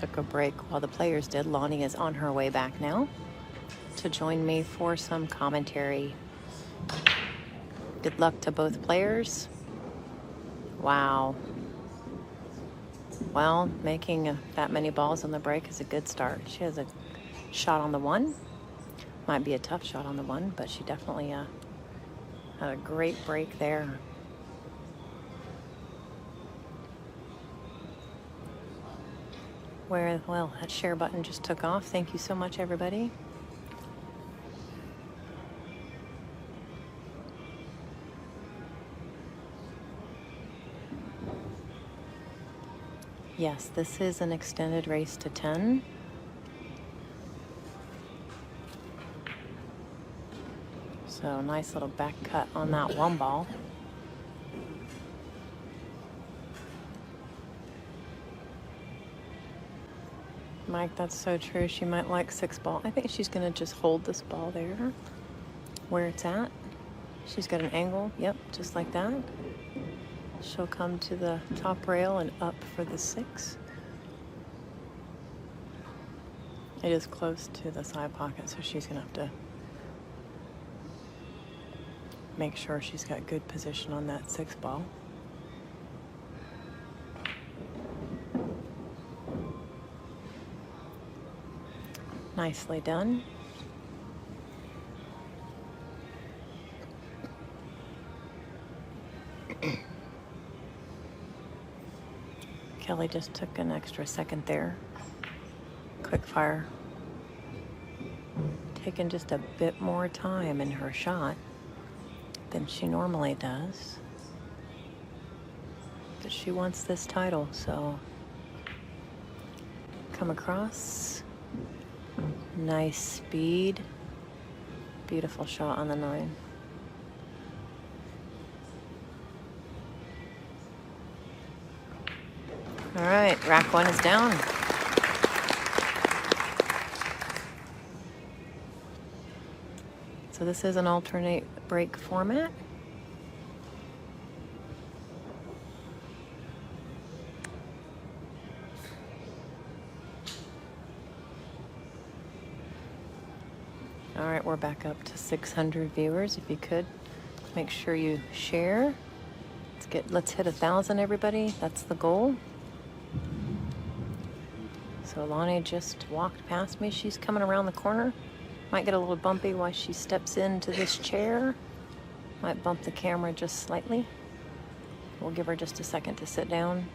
took a break while the players did. Lonnie is on her way back now to join me for some commentary. Good luck to both players. Wow. Well, making that many balls on the break is a good start. She has a shot on the one. Might be a tough shot on the one, but she definitely had a great break there. Well, that share button just took off. Thank you so much, everybody. Yes, this is an extended race to 10. So nice little back cut on that one ball. Mike, that's so true. She might like 6 ball. I think she's going to just hold this ball there where it's at. She's got an angle. Yep, just like that. She'll come to the top rail and up for the 6. It is close to the side pocket, so she's going to have to make sure she's got good position on that 6 ball. Nicely done. Kelly just took an extra second there. Quick fire. Taking just a bit more time in her shot than she normally does. But she wants this title, so come across. Nice speed. Beautiful shot on the 9. All right, rack 1 is down. So this is an alternate break format. All right, we're back up to 600 viewers. If you could, make sure you share. Let's hit 1,000, everybody. That's the goal. So Lonnie just walked past me. She's coming around the corner. Might get a little bumpy while she steps into this chair. Might bump the camera just slightly. We'll give her just a second to sit down.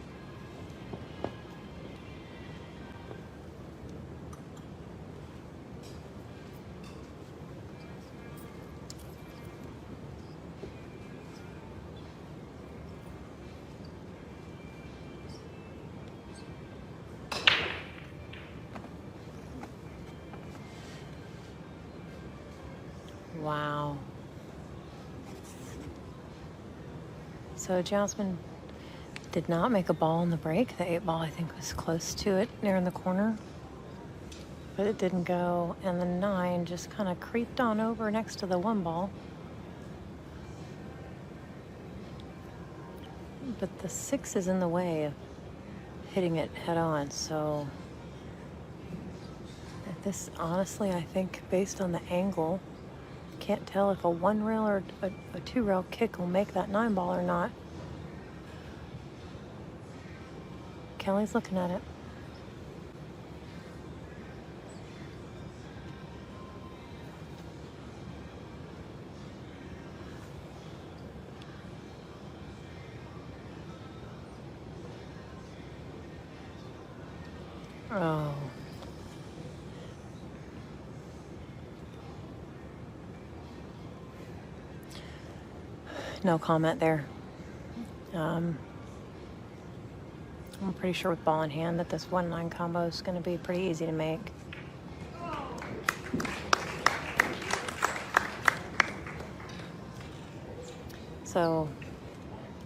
Wow. So Jasmine did not make a ball on the break. The 8 ball, I think, was close to it, near in the corner. But it didn't go, and the 9 just kind of creeped on over next to the 1 ball. But the 6 is in the way of hitting it head on, so this, honestly, I think based on the angle, can't tell if a 1 rail or a 2 rail kick will make that 9 ball or not. Kelly's looking at it. Oh. No comment there. I'm pretty sure with ball in hand that this 1-9 combo is going to be pretty easy to make. So,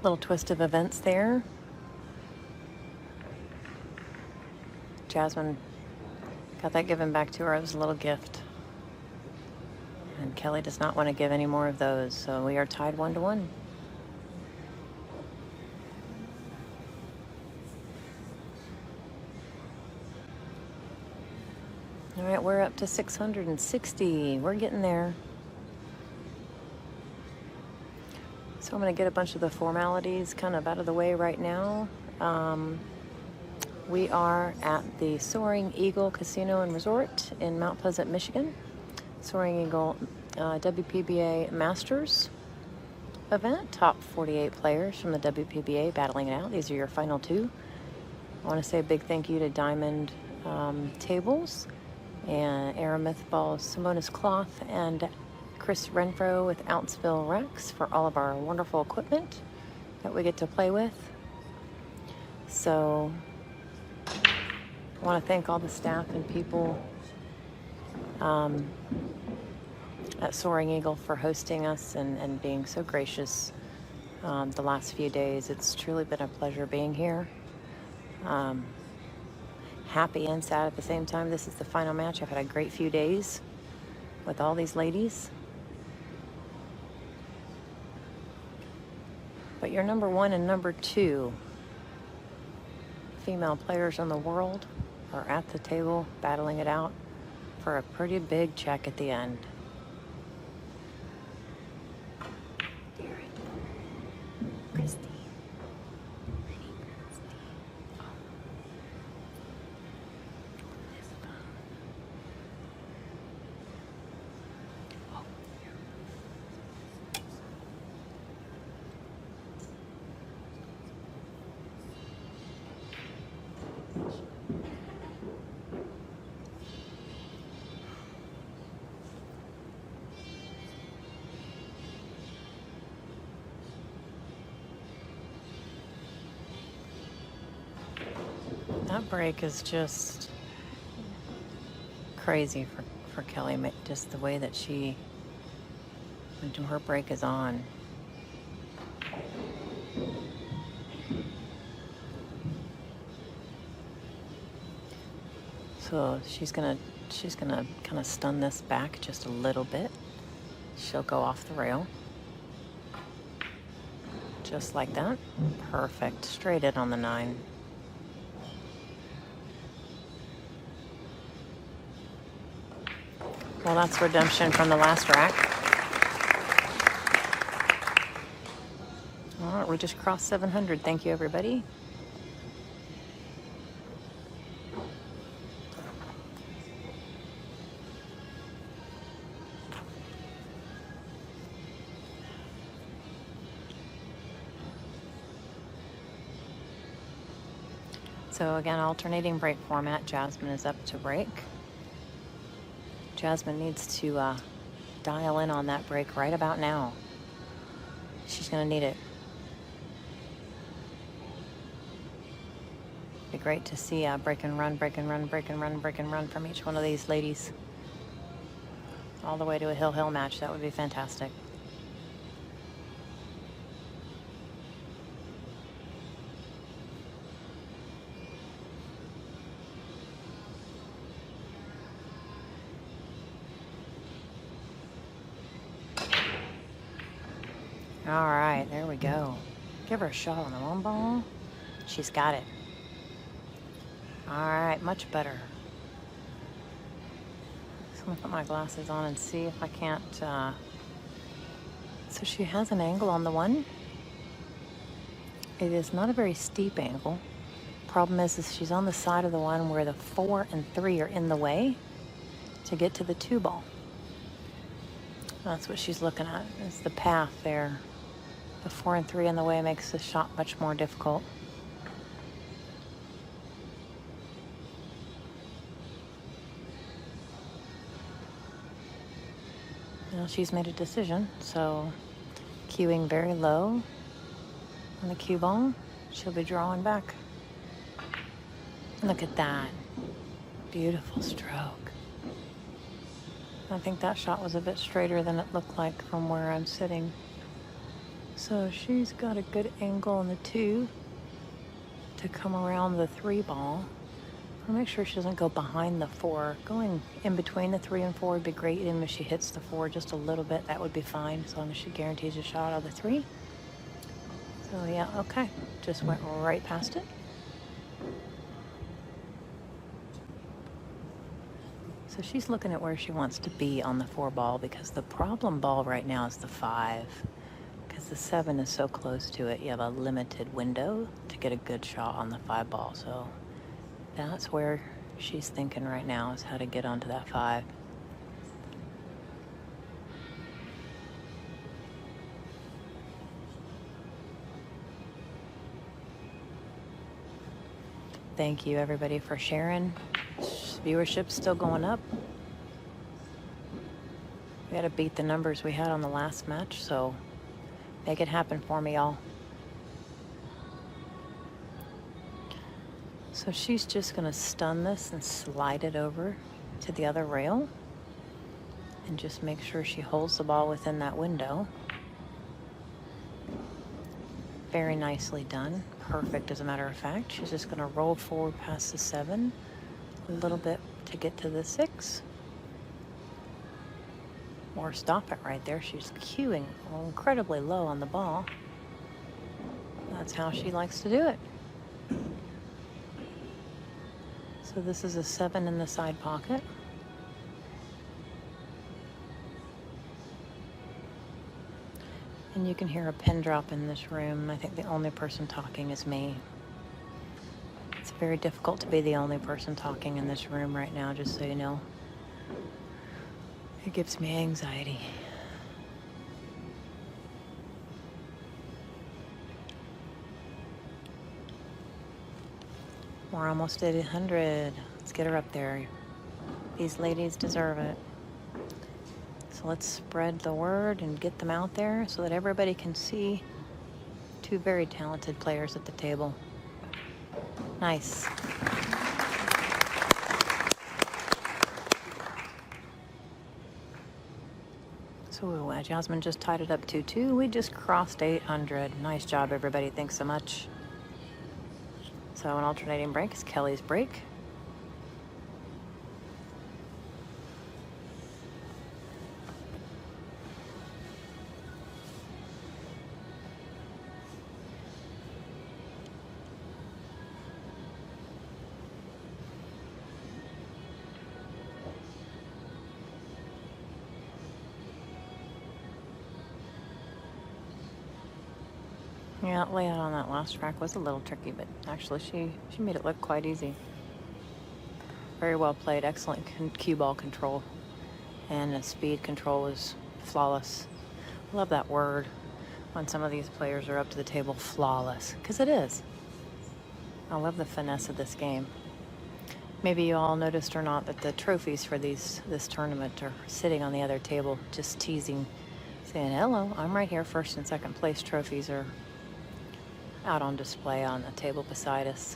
little twist of events there. Jasmine got that given back to her as a little gift. And Kelly does not want to give any more of those, so we are tied 1-1. All right, we're up to 660. We're getting there. So I'm going to get a bunch of the formalities kind of out of the way right now. We are at the Soaring Eagle Casino and Resort in Mount Pleasant, Michigan. Soaring Eagle WPBA Masters event. Top 48 players from the WPBA battling it out. These are your final two. I want to say a big thank you to Diamond Tables and Aramith Balls, Simonis Cloth, and Chris Renfro with Ounceville Rex for all of our wonderful equipment that we get to play with. So I want to thank all the staff and people at Soaring Eagle for hosting us and being so gracious the last few days. It's truly been a pleasure being here. Happy and sad at the same time. This is the final match. I've had a great few days with all these ladies. But your number one and number two female players in the world are at the table battling it out for a pretty big check at the end. That break is just crazy for Kelly, just the way that when her break is on. So she's gonna kind of stun this back just a little bit. She'll go off the rail. Just like that. Perfect. Straight in on the 9. Well, that's redemption from the last rack. All right, we just crossed 700. Thank you, everybody. So again, alternating break format. Jasmine is up to break. Jasmine needs to dial in on that break right about now. She's going to need it. Be great to see break and run, break and run, break and run, break and run from each one of these ladies. All the way to a hill-hill match. That would be fantastic. All right, there we go. Give her a shot on the 1 ball. She's got it. All right, much better. So I'm gonna put my glasses on and see if I can't. So she has an angle on the 1. It is not a very steep angle. Problem is she's on the side of the 1 where the 4 and 3 are in the way to get to the 2 ball. That's what she's looking at, is the path there. The 4 and 3 in the way makes the shot much more difficult. Well, she's made a decision, so cueing very low on the cue ball. She'll be drawing back. Look at that. Beautiful stroke. I think that shot was a bit straighter than it looked like from where I'm sitting. So she's got a good angle on the 2 to come around the 3 ball. I'll make sure she doesn't go behind the 4. Going in between the 3 and 4 would be great. Even if she hits the 4 just a little bit, that would be fine, as long as she guarantees a shot out of the 3. So yeah, okay. Just went right past it. So she's looking at where she wants to be on the 4 ball, because the problem ball right now is the 5. Because the 7 is so close to it, you have a limited window to get a good shot on the 5 ball. So that's where she's thinking right now, is how to get onto that 5. Thank you, everybody, for sharing. Viewership's still going up. We got to beat the numbers we had on the last match, so make it happen for me, y'all. So she's just going to stun this and slide it over to the other rail and just make sure she holds the ball within that window. Very nicely done. Perfect, as a matter of fact. She's just going to roll forward past the 7 a little bit to get to the 6. Or stop it right there. She's cueing incredibly low on the ball. That's how she likes to do it. So this is a 7 in the side pocket. And you can hear a pin drop in this room. I think the only person talking is me. It's very difficult to be the only person talking in this room right now, just so you know. It gives me anxiety. We're almost at 100. Let's get her up there. These ladies deserve it. So let's spread the word and get them out there so that everybody can see 2 very talented players at the table. Nice. So Jasmine just tied it up 2-2. We just crossed 800. Nice job, everybody. Thanks so much. So an alternating break is Kelly's break. Yeah, layout on that last track was a little tricky, but actually she made it look quite easy. Very well played. Excellent cue ball control. And the speed control was flawless. Love that word when some of these players are up to the table, flawless, because it is. I love the finesse of this game. Maybe you all noticed or not that the trophies for this tournament are sitting on the other table, just teasing, saying, hello, I'm right here. First and second place trophies are out on display on the table beside us.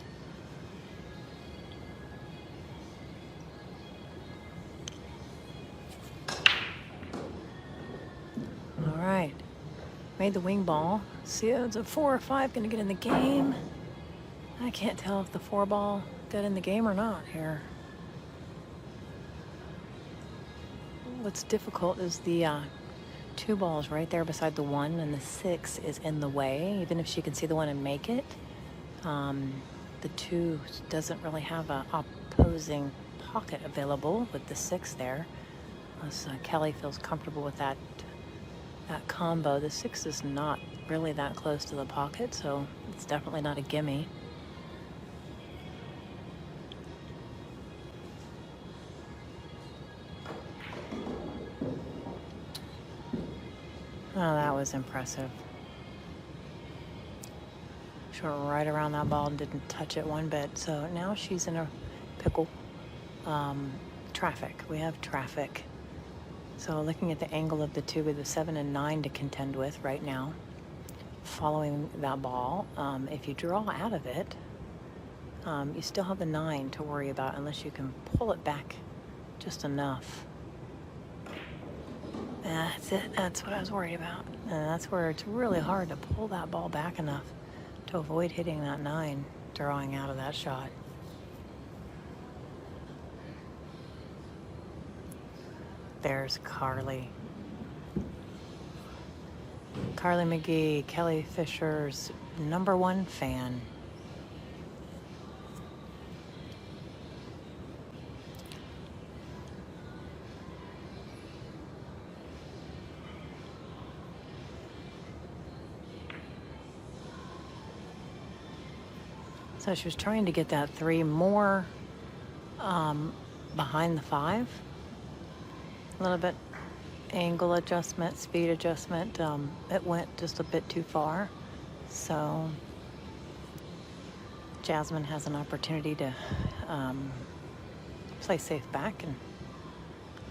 All right, made the wing ball. See, it's a 4 or 5 gonna get in the game. I can't tell if the 4 ball got in the game or not here. What's difficult is the 2 balls right there beside the 1, and the 6 is in the way. Even if she can see the 1 and make it, the 2 doesn't really have an opposing pocket available with the 6 there. So Kelly feels comfortable with that combo. The 6 is not really that close to the pocket, so it's definitely not a gimme. Oh, that was impressive. She went right around that ball and didn't touch it one bit. So now she's in a pickle. Traffic. We have traffic. So looking at the angle of the 2 with the 7 and 9 to contend with right now, following that ball, if you draw out of it, you still have the 9 to worry about unless you can pull it back just enough. That's it. That's what I was worried about. And that's where it's really hard to pull that ball back enough to avoid hitting that 9 drawing out of that shot. There's Carly. Carly McGee, Kelly Fisher's #1 fan. So she was trying to get that 3 more behind the 5. A little bit angle adjustment, speed adjustment. It went just a bit too far. So Jasmine has an opportunity to play safe back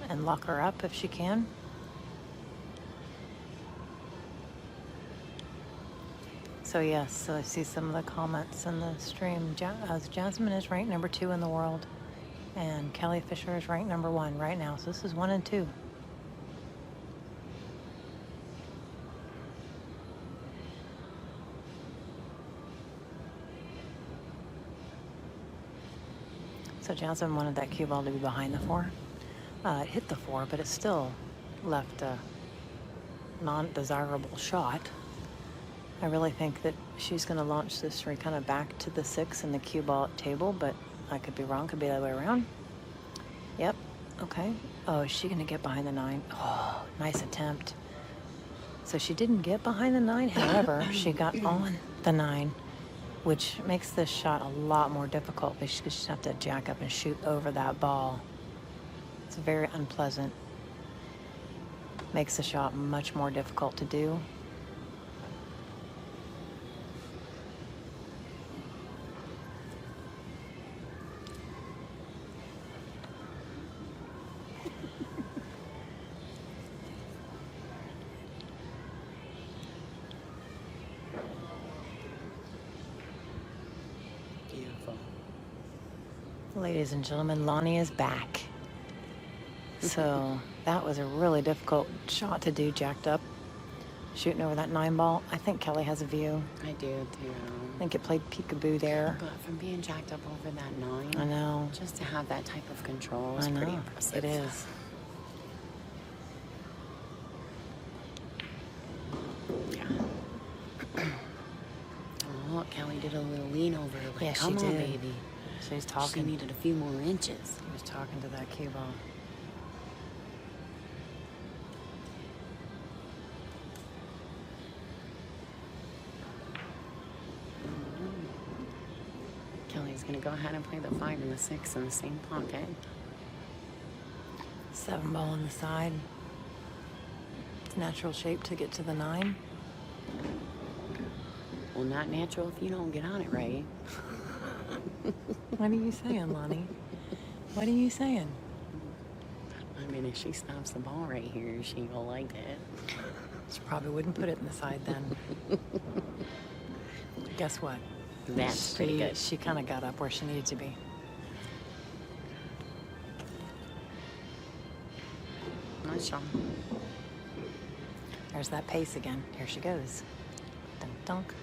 and lock her up if she can. So yes, so I see some of the comments in the stream. Jasmine is ranked number 2 in the world, and Kelly Fisher is ranked number 1 right now. So this is 1 and 2. So Jasmine wanted that cue ball to be behind the 4. It hit the 4, but it still left a non-desirable shot. I really think that she's going to launch this kind of back to the 6 and the cue ball at table, but I could be wrong. Could be the other way around. Yep. Okay. Oh, is she going to get behind the 9? Oh, nice attempt. So she didn't get behind the 9. However, she got on the 9, which makes this shot a lot more difficult because she just have to jack up and shoot over that ball. It's very unpleasant. Makes the shot much more difficult to do. Ladies and gentlemen, Lonnie is back. So that was a really difficult shot to do, jacked up, shooting over that 9 ball. I think Kelly has a view. I do too. I think it played peekaboo there. But from being jacked up over that 9, I know. just to have that type of control is pretty impressive. It is. Yeah. Oh, look, Kelly did a little lean over. Like, Yeah, come she on, did. baby. She's talking. She needed a few more inches. He was talking to that cue ball. Kelly's going to go ahead and play the 5 and the 6 in the same pocket. 7 ball on the side. It's natural shape to get to the 9. Well, not natural if you don't get on it right. What are you saying, Lonnie? What are you saying? I mean, if she stops the ball right here, she ain't gonna like it. She probably wouldn't put it in the side then. Guess what? That's pretty good. She kind of got up where she needed to be. Nice job. There's that pace again. Here she goes. Dunk, dunk.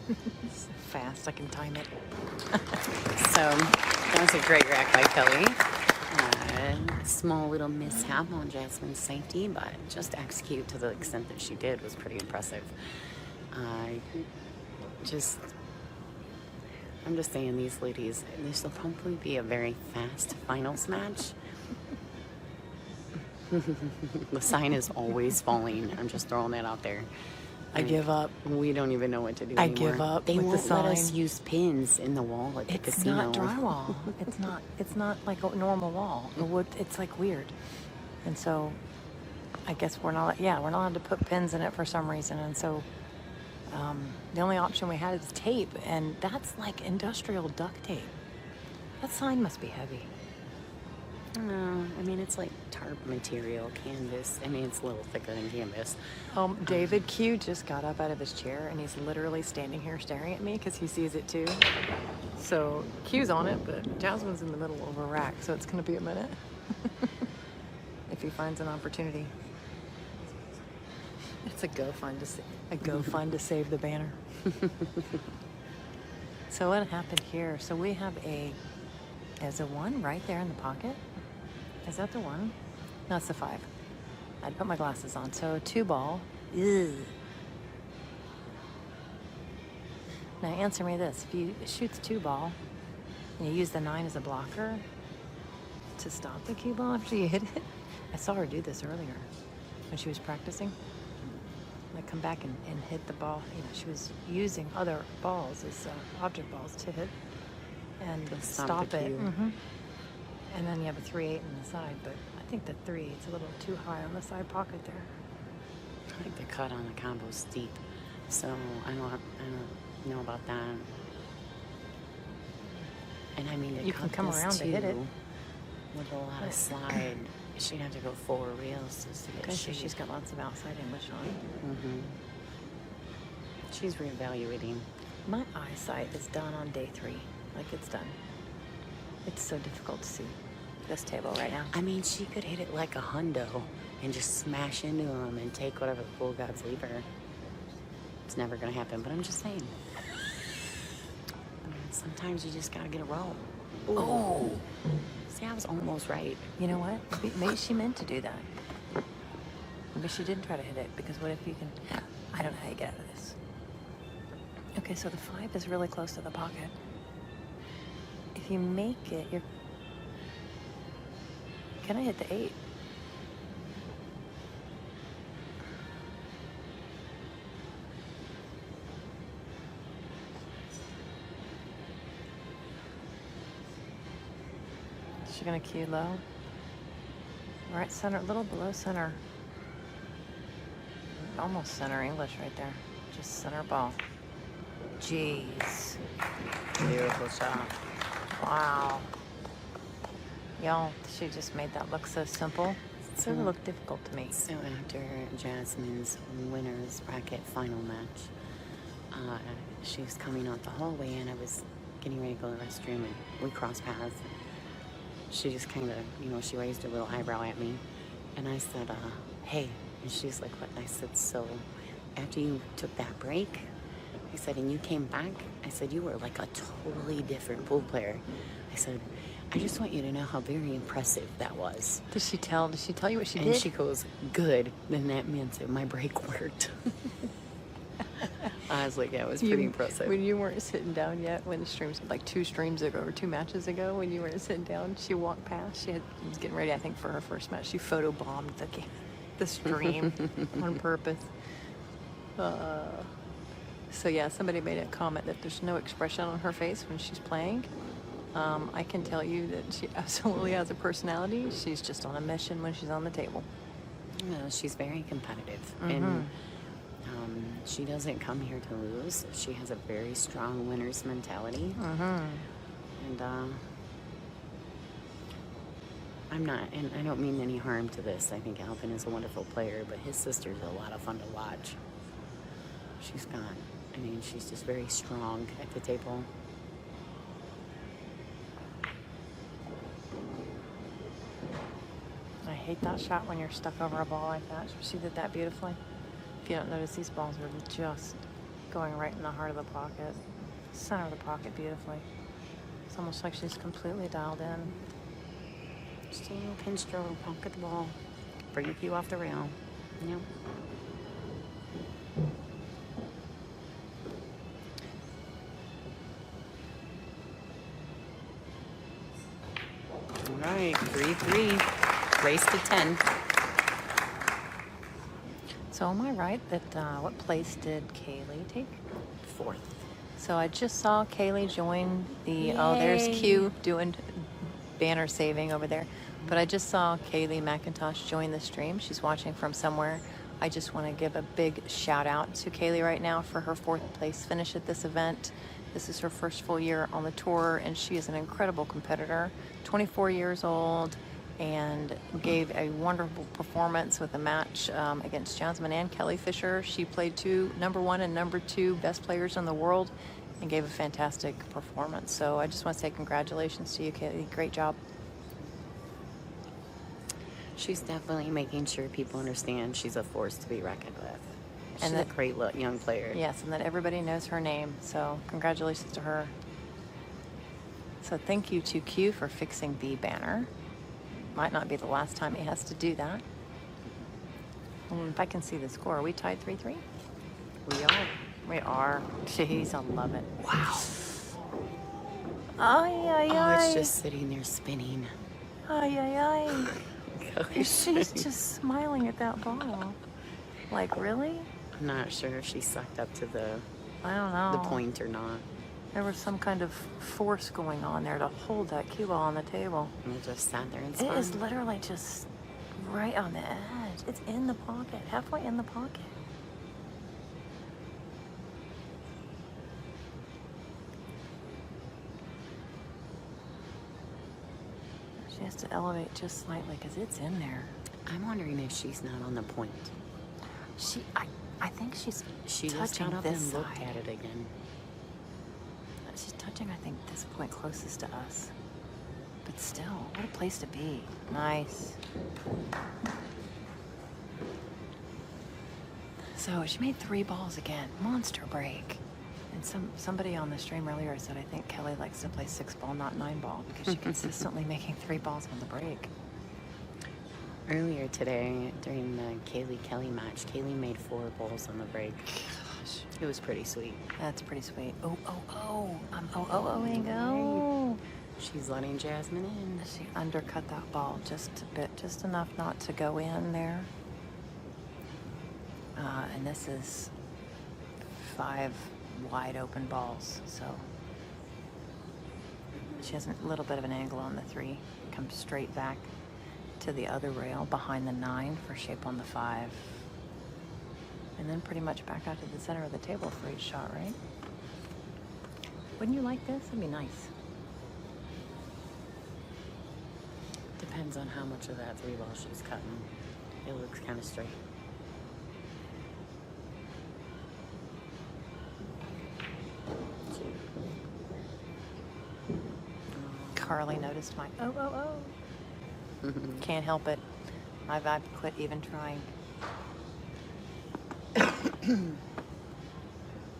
So fast, I can time it. So that was a great rack by Kelly. Small little mishap on Jasmine's safety, but just to execute to the extent that she did was pretty impressive. I'm just saying, these ladies, this will probably be a very fast finals match. The sign is always falling. I'm just throwing that out there. I give up. We don't even know what to do I anymore. give up They with won't the sign. let us use pins in the wall at the It's casino. not drywall. It's not like a normal wall. It's like weird. And so I guess we're not allowed to put pins in it for some reason. And so the only option we had is tape, and that's like industrial duct tape. That sign must be heavy. No, I mean, it's like tarp material, canvas. I mean, it's a little thicker than canvas. David Q just got up out of his chair, and he's literally standing here staring at me because he sees it too. So Q's on it, but Jasmine's in the middle of a rack, so it's going to be a minute if he finds an opportunity. It's a GoFund to save the banner. So what happened here? So we have there's a 1 right there in the pocket. Is that the 1? No, it's the 5. I'd put my glasses on. So 2 ball. Ew. Now answer me this. If you shoot the 2 ball and you use the 9 as a blocker to stop the cue ball after you hit it. I saw her do this earlier when she was practicing. Like come back and hit the ball. You know, she was using other balls as object balls to hit and To stop the it. cue. And then you have a 3-8 on the side, but I think the 3-8's a little too high on the side pocket there. I think the cut on the combo's steep, so I don't know about that. And I mean, to You can cut come this around to hit it. with a lot of slide, she'd have to go 4 reels just to get Okay, so shaped. she's got lots of outside English on. She's reevaluating. My eyesight is done on day 3. Like, it's done. It's so difficult to see this table right now. I mean, she could hit it like a hundo and just smash into him and take whatever the pool gods leave her. It's never gonna happen, but I'm just saying. Sometimes you just gotta get a roll. Oh! See, I was almost right. You know what? Maybe she meant to do that. Maybe she did try to hit it, because what if you can... I don't know how you get out of this. Okay, so the 5 is really close to the pocket. If you make it, you're... Can I hit the 8? Is she gonna cue low? Right center, a little below center. Almost center English right there. Just center ball. Jeez. Beautiful shot. Wow. Y'all, she just made that look so simple. It sort of looked difficult to me. So after Jasmine's winner's bracket final match, she was coming out the hallway and I was getting ready to go to the restroom and we crossed paths. She just kind of, she raised her little eyebrow at me. And I said, hey. And she's like, what? And I said, so after you took that break, I said, and you came back, I said, you were like a totally different pool player. I said, I just want you to know how very impressive that was. Did she tell you what she And did? she goes, good. Then that means that my break worked. I was like, yeah, it was pretty impressive. When you weren't sitting down yet, when the streams, like 2 streams ago or 2 matches ago, when you weren't sitting down, she walked past. She was getting ready, I think, for her first match. She photobombed the stream on purpose. So yeah, somebody made a comment that there's no expression on her face when she's playing. I can tell you that she absolutely has a personality. She's just on a mission when she's on the table. No, she's very competitive. And she doesn't come here to lose. She has a very strong winner's mentality. And and I don't mean any harm to this. I think Alvin is a wonderful player, but his sister's a lot of fun to watch. She's just very strong at the table. I hate that shot when you're stuck over a ball like that. She did that beautifully. If you don't notice, these balls are just going right in the heart of the pocket. Center of the pocket beautifully. It's almost like she's completely dialed in. Just a little pin stroke, pocket the ball, bring a few off the rail. Yep. All right, 3-3, race to 10. So am I right that, what place did Kaylee take? 4th. So I just saw Kaylee join the, oh, there's Q doing banner saving over there. But I just saw Kaylee McIntosh join the stream. She's watching from somewhere. I just want to give a big shout out to Kaylee right now for her 4th place finish at this event. This is her first full year on the tour, and she is an incredible competitor, 24 years old, and gave a wonderful performance with a match against Jasmine and Kelly Fisher. She played 2 number 1 and number 2 best players in the world and gave a fantastic performance. So I just want to say congratulations to you, Kaylee. Great job. She's definitely making sure people understand she's a force to be reckoned with. She's And a that- great young player. Yes, and that everybody knows her name. So congratulations to her. So thank you to Q for fixing the banner. Might not be the last time he has to do that. If I can see the score, are we tied 3-3? We are. We are. Jeez, I love it. Wow. Ay, ay, Oh, ay. it's just sitting there spinning. Ay, ay, ay. She's just smiling at that ball. Like, really? I'm not sure if she sucked up to the I don't know. point or not. There was some kind of force going on there to hold that cue ball on the table. And it just sat there and It spun. is literally just right on the edge. It's in the pocket, halfway in the pocket. She has to elevate just slightly because it's in there. I'm wondering if she's not on the point. I think she's She just touching got up this and looked side. at it again. She's touching, I think, this point closest to us. But still, what a place to be. Nice. So she made 3 balls again. Monster break. And somebody on the stream earlier said, I think Kelly likes to play 6 ball, not 9 ball, because she's consistently making 3 balls on the break. Earlier today, during the Kaylee Kelly match, Kaylee made 4 balls on the break. Gosh, It was pretty sweet. that's pretty sweet. I'm oh-oh-oh-ing go. She's letting Jasmine in. She undercut that ball just a bit, just enough not to go in there. And this is 5 wide open balls, so she has a little bit of an angle on the 3. Comes straight back to the other rail behind the 9 for shape on the 5. And then pretty much back out to the center of the table for each shot, right? Wouldn't you like this? It'd be nice. Depends on how much of that 3 ball she's cutting. It looks kind of straight. Carly noticed my Can't help it. I've quit even trying.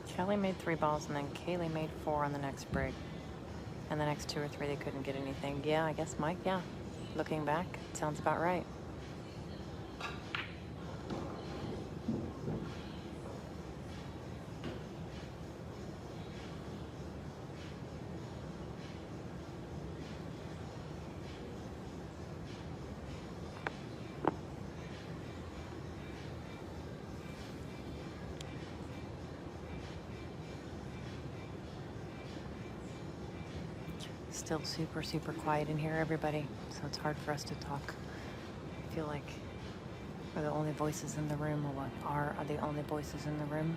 Kelly made 3 balls and then Kaylee made 4 on the next break. And the next 2 or 3 they couldn't get anything. Yeah, I guess Mike, yeah. Looking back, sounds about right. Still super, super quiet in here, everybody. So it's hard for us to talk. I feel like we're the only voices in the room, or what are the only voices in the room.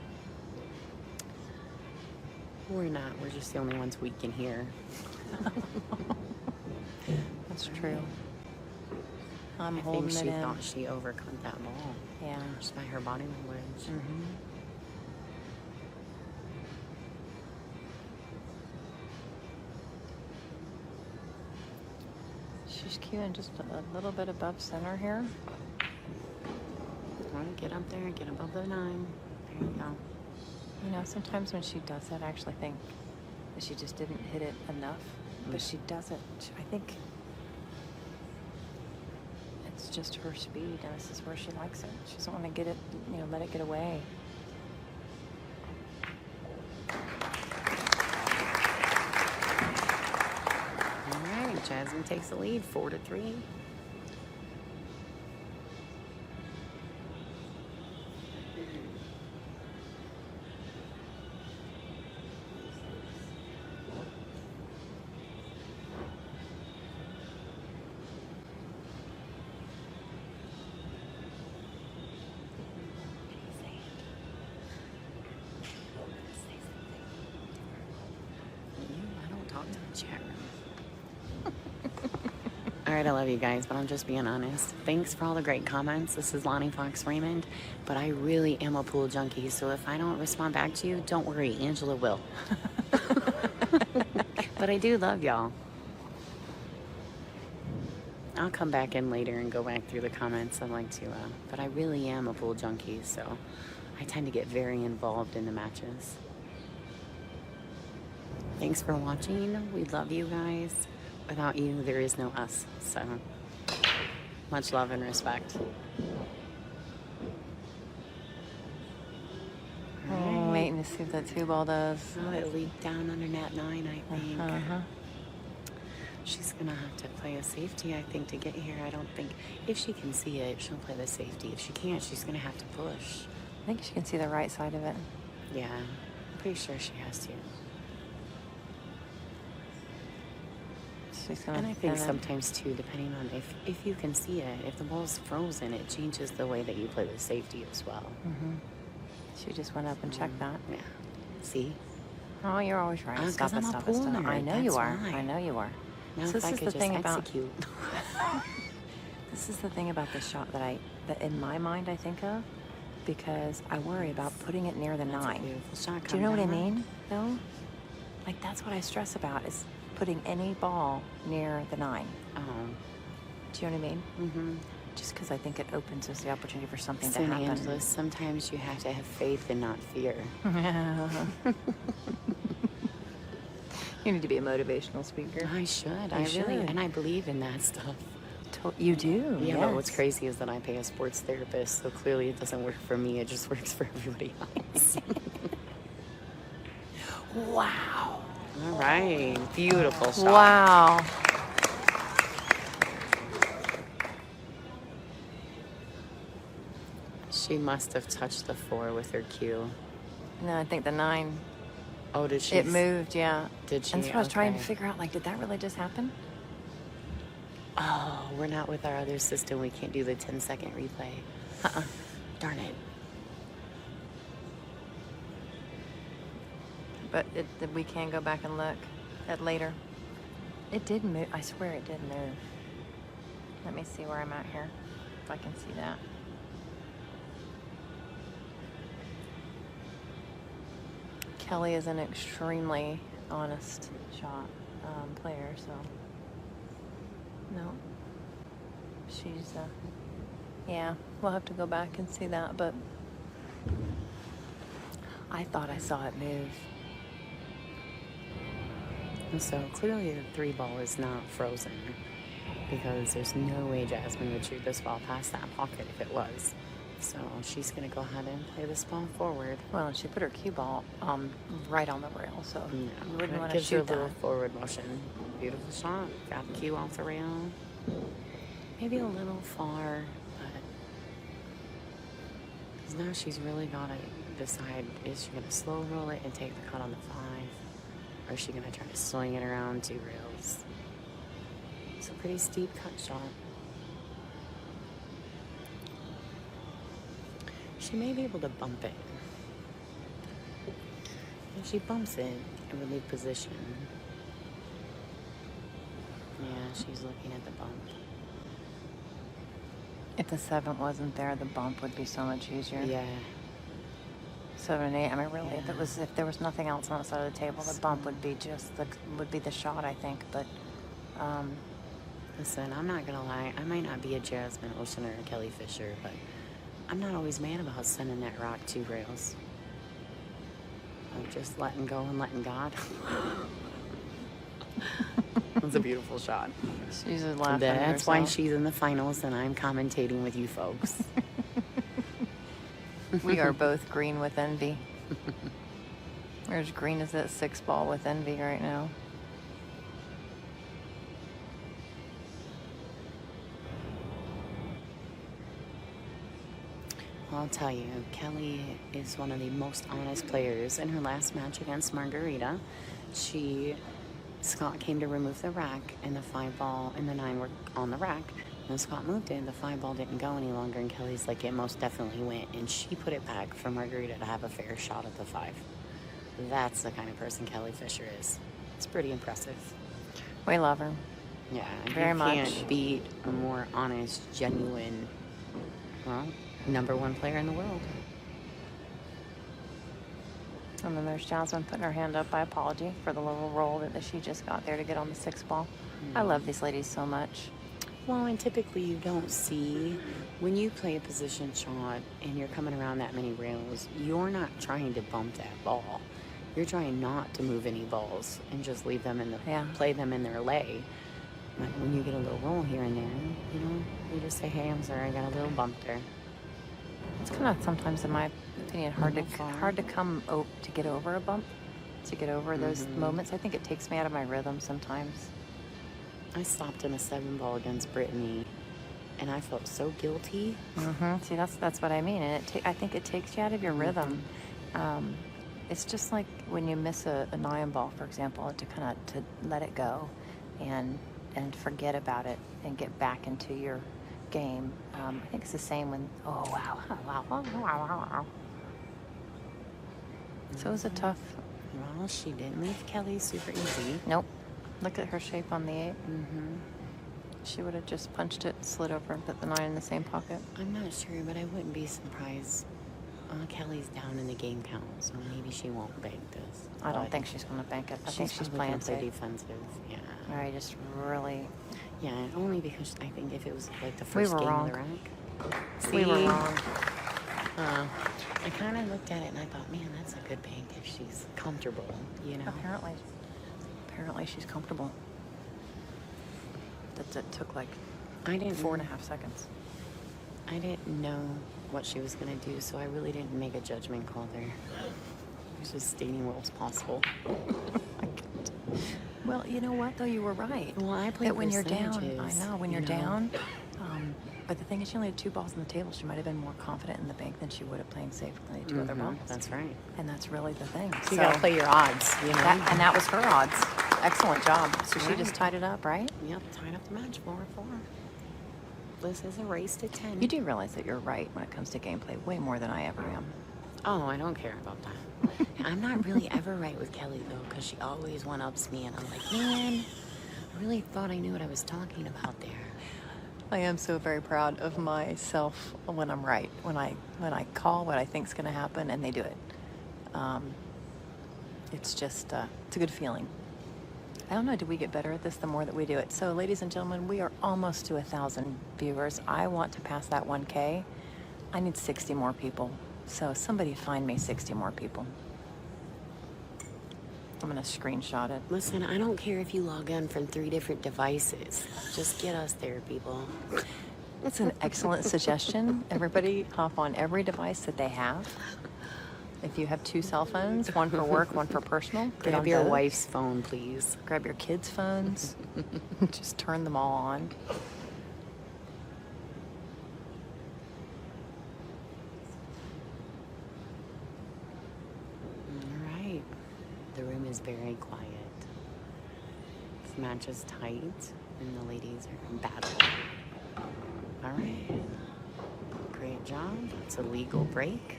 We're not. We're just the only ones we can hear. That's true. I'm I holding think it she in. thought she overcut that ball. Yeah. Just by her body language. Mm-hmm. She's cueing just a little bit above center here. Want to get up there, get above the 9. There you go. You know, sometimes when she does that, I actually think that she just didn't hit it enough. But she does it. I think it's just her speed, and this is where she likes it. She doesn't want to get it, you know, let it get away. All right, Jasmine takes the lead, 4-3. I don't talk to the chat room. All right, I love you guys, but I'm just being honest. Thanks for all the great comments. This is Lonnie Fox Raymond, but I really am a pool junkie, so if I don't respond back to you, don't worry, Angela will. But I do love y'all. I'll come back in later and go back through the comments. I like to, but I really am a pool junkie, so I tend to get very involved in the matches. Thanks for watching. We love you guys. Without you, there is no us. So, much love and respect. Oh, waiting to see if that 2 ball does. Oh, it leaked down under net 9, I think. Uh-huh. She's gonna have to play a safety, I think, to get here. I don't think, if she can see it, she'll play the safety. If she can't, she's gonna have to push. I think she can see the right side of it. Yeah, I'm pretty sure she has to. She's gonna And I think pin it. sometimes too, depending on if you can see it, if the ball's frozen, it changes the way that you play the safety as well. She just went up and checked that. Yeah. See? Oh, you're always right. 'Cause Stop it, I'm a stop pool it, stop it. I nerd, know you that's are. why. I know you are. Now So if this I is could the just thing about execute. this is the thing about this shot that in my mind I think of, because I worry about putting it near the That's a 9. beautiful shot. Do you know what I Come down. mean? No? Like that's what I stress about is putting any ball near the 9. Oh. Do you know what I mean? Mm-hmm. Just because I think it opens us the opportunity for something to St. happen. Angeles, sometimes you have to have faith and not fear. You need to be a motivational speaker. I should. You I should. really, and I believe in that stuff. You do. Yeah, but what's yes. crazy is that I pay a sports therapist, so clearly it doesn't work for me. It just works for everybody else. Wow. All right. Beautiful shot. Wow. She must have touched the 4 with her cue. No, I think the 9. Oh, did she? It moved, yeah. Did she? And so I was trying to Okay. figure out, like, did that really just happen? Oh, we're not with our other system. We can't do the 10-second replay. Darn it. But we can go back and look at later. It did move. I swear it did move. Let me see where I'm at here, if I can see that. Kelly is an extremely honest shot player, so no. She's, yeah, we'll have to go back and see that, but I thought I saw it move. And so clearly the 3 ball is not frozen, because there's no way Jasmine would shoot this ball past that pocket if it was. So she's going to go ahead and play this ball forward. Well, and she put her cue ball right on the rail, so you wouldn't it want to gives her a shoot little that. forward motion. Beautiful shot. Got the cue off the rail. Maybe a little far, but because now she's really got to decide, is she going to slow roll it and take the cut on the 5, or is she going to try to swing it around 2 rails? It's a pretty steep cut shot. She may be able to bump it. If she bumps it, it would leave position. Yeah, she's looking at the bump. If the 7 wasn't there, the bump would be so much easier. Yeah. 7 and 8. I mean, really, Yeah. if there was nothing else on the side of the table, the bump would be the shot, I think. But Listen, I'm not gonna lie. I might not be a Jasmin Ouschan or a Kelly Fisher, but I'm not always mad about sending that rock 2 rails. I'm just letting go and letting God. That's a beautiful shot. she's just laughing. at That's why herself. she's in the finals and I'm commentating with you folks. We are both green with envy. We're as green as that 6 ball with envy right now. I'll tell you, Kelly is one of the most honest players. In her last match against Margarita, Scott came to remove the rack, and the 5 ball and the 9 were on the rack. When Scott moved it, the 5 ball didn't go any longer, and Kelly's like, it most definitely went, and she put it back for Margarita to have a fair shot at the 5. That's the kind of person Kelly Fisher is. It's pretty impressive. We love her. Yeah, Very much. You can't beat a more honest, genuine, well, #1 player in the world. And then there's Jasmine putting her hand up by apology for the little roll that she just got there to get on the 6 ball. I love these ladies so much. Well, and typically you don't see, when you play a position shot and you're coming around that many rails, you're not trying to bump that ball. You're trying not to move any balls and just leave them play them in their lay. But when you get a little roll here and there, you just say, hey, I'm sorry, I got a little bump there. It's kind of sometimes, in my opinion, hard to get over a bump, to get over those moments. I think it takes me out of my rhythm sometimes. I stopped in a 7 ball against Brittany, and I felt so guilty. See, that's what I mean. And I think it takes you out of your rhythm. It's just like when you miss a 9 ball, for example, to let it go, and and forget about it and get back into your game. I think it's the same when, oh, wow, wow, wow, wow, wow, wow. So it was a tough, Well, she didn't leave Kelly super easy. nope. Look at her shape on the 8. Mm-hmm. She would have just punched it, slid over, and put the 9 in the same pocket. I'm not sure, but I wouldn't be surprised. Kelly's down in the game count, so maybe she won't bank this. I don't But think she's going to bank it. I think she's probably playing gonna play safe. defensive. Yeah. All right, just really. Yeah, only because I think if it was like the We first were game wrong. of the rack. We were See? wrong. I kind of looked at it and I thought, man, that's a good bank if she's comfortable, you know? Apparently she's comfortable. That took like I didn't 4.5 seconds. I didn't know what she was gonna do, so I really didn't make a judgment call there. I was just stating what was possible. Well, you know what, though? You were right. Well, I played that when you're down, I percentages, know, when you you're know. down. But the thing is, she only had 2 balls on the table. She might have been more confident in the bank than she would have playing safe with only 2 other balls. That's right. And that's really the thing. So you gotta play your odds, you know? That was her odds. Excellent job. So she just tied it up, right? Yep, tied up the match 4-4. This is a race to 10. You do realize that you're right when it comes to gameplay, way more than I ever am. Oh, I don't care about that. I'm not really ever right with Kelly, though, because she always one-ups me, and I'm like, man, I really thought I knew what I was talking about there. I am so very proud of myself when I'm right, when I call what I think is going to happen and they do it. It's just it's a good feeling. I don't know, do we get better at this the more that we do it? So, ladies and gentlemen, we are almost to 1,000 viewers. I want to pass that 1K. I need 60 more people. So somebody find me 60 more people. I'm going to screenshot it. Listen, I don't care if you log in from 3 different devices. Just get us there, people. It's an excellent suggestion. Everybody hop on every device that they have. If you have 2 cell phones, one for work, one for personal, get Grab on your those. wife's phone, please. Grab your kids' phones. Just turn them all on. All right. The room is very quiet. This match is tight, and the ladies are in battle. All right. Great job. It's a legal break.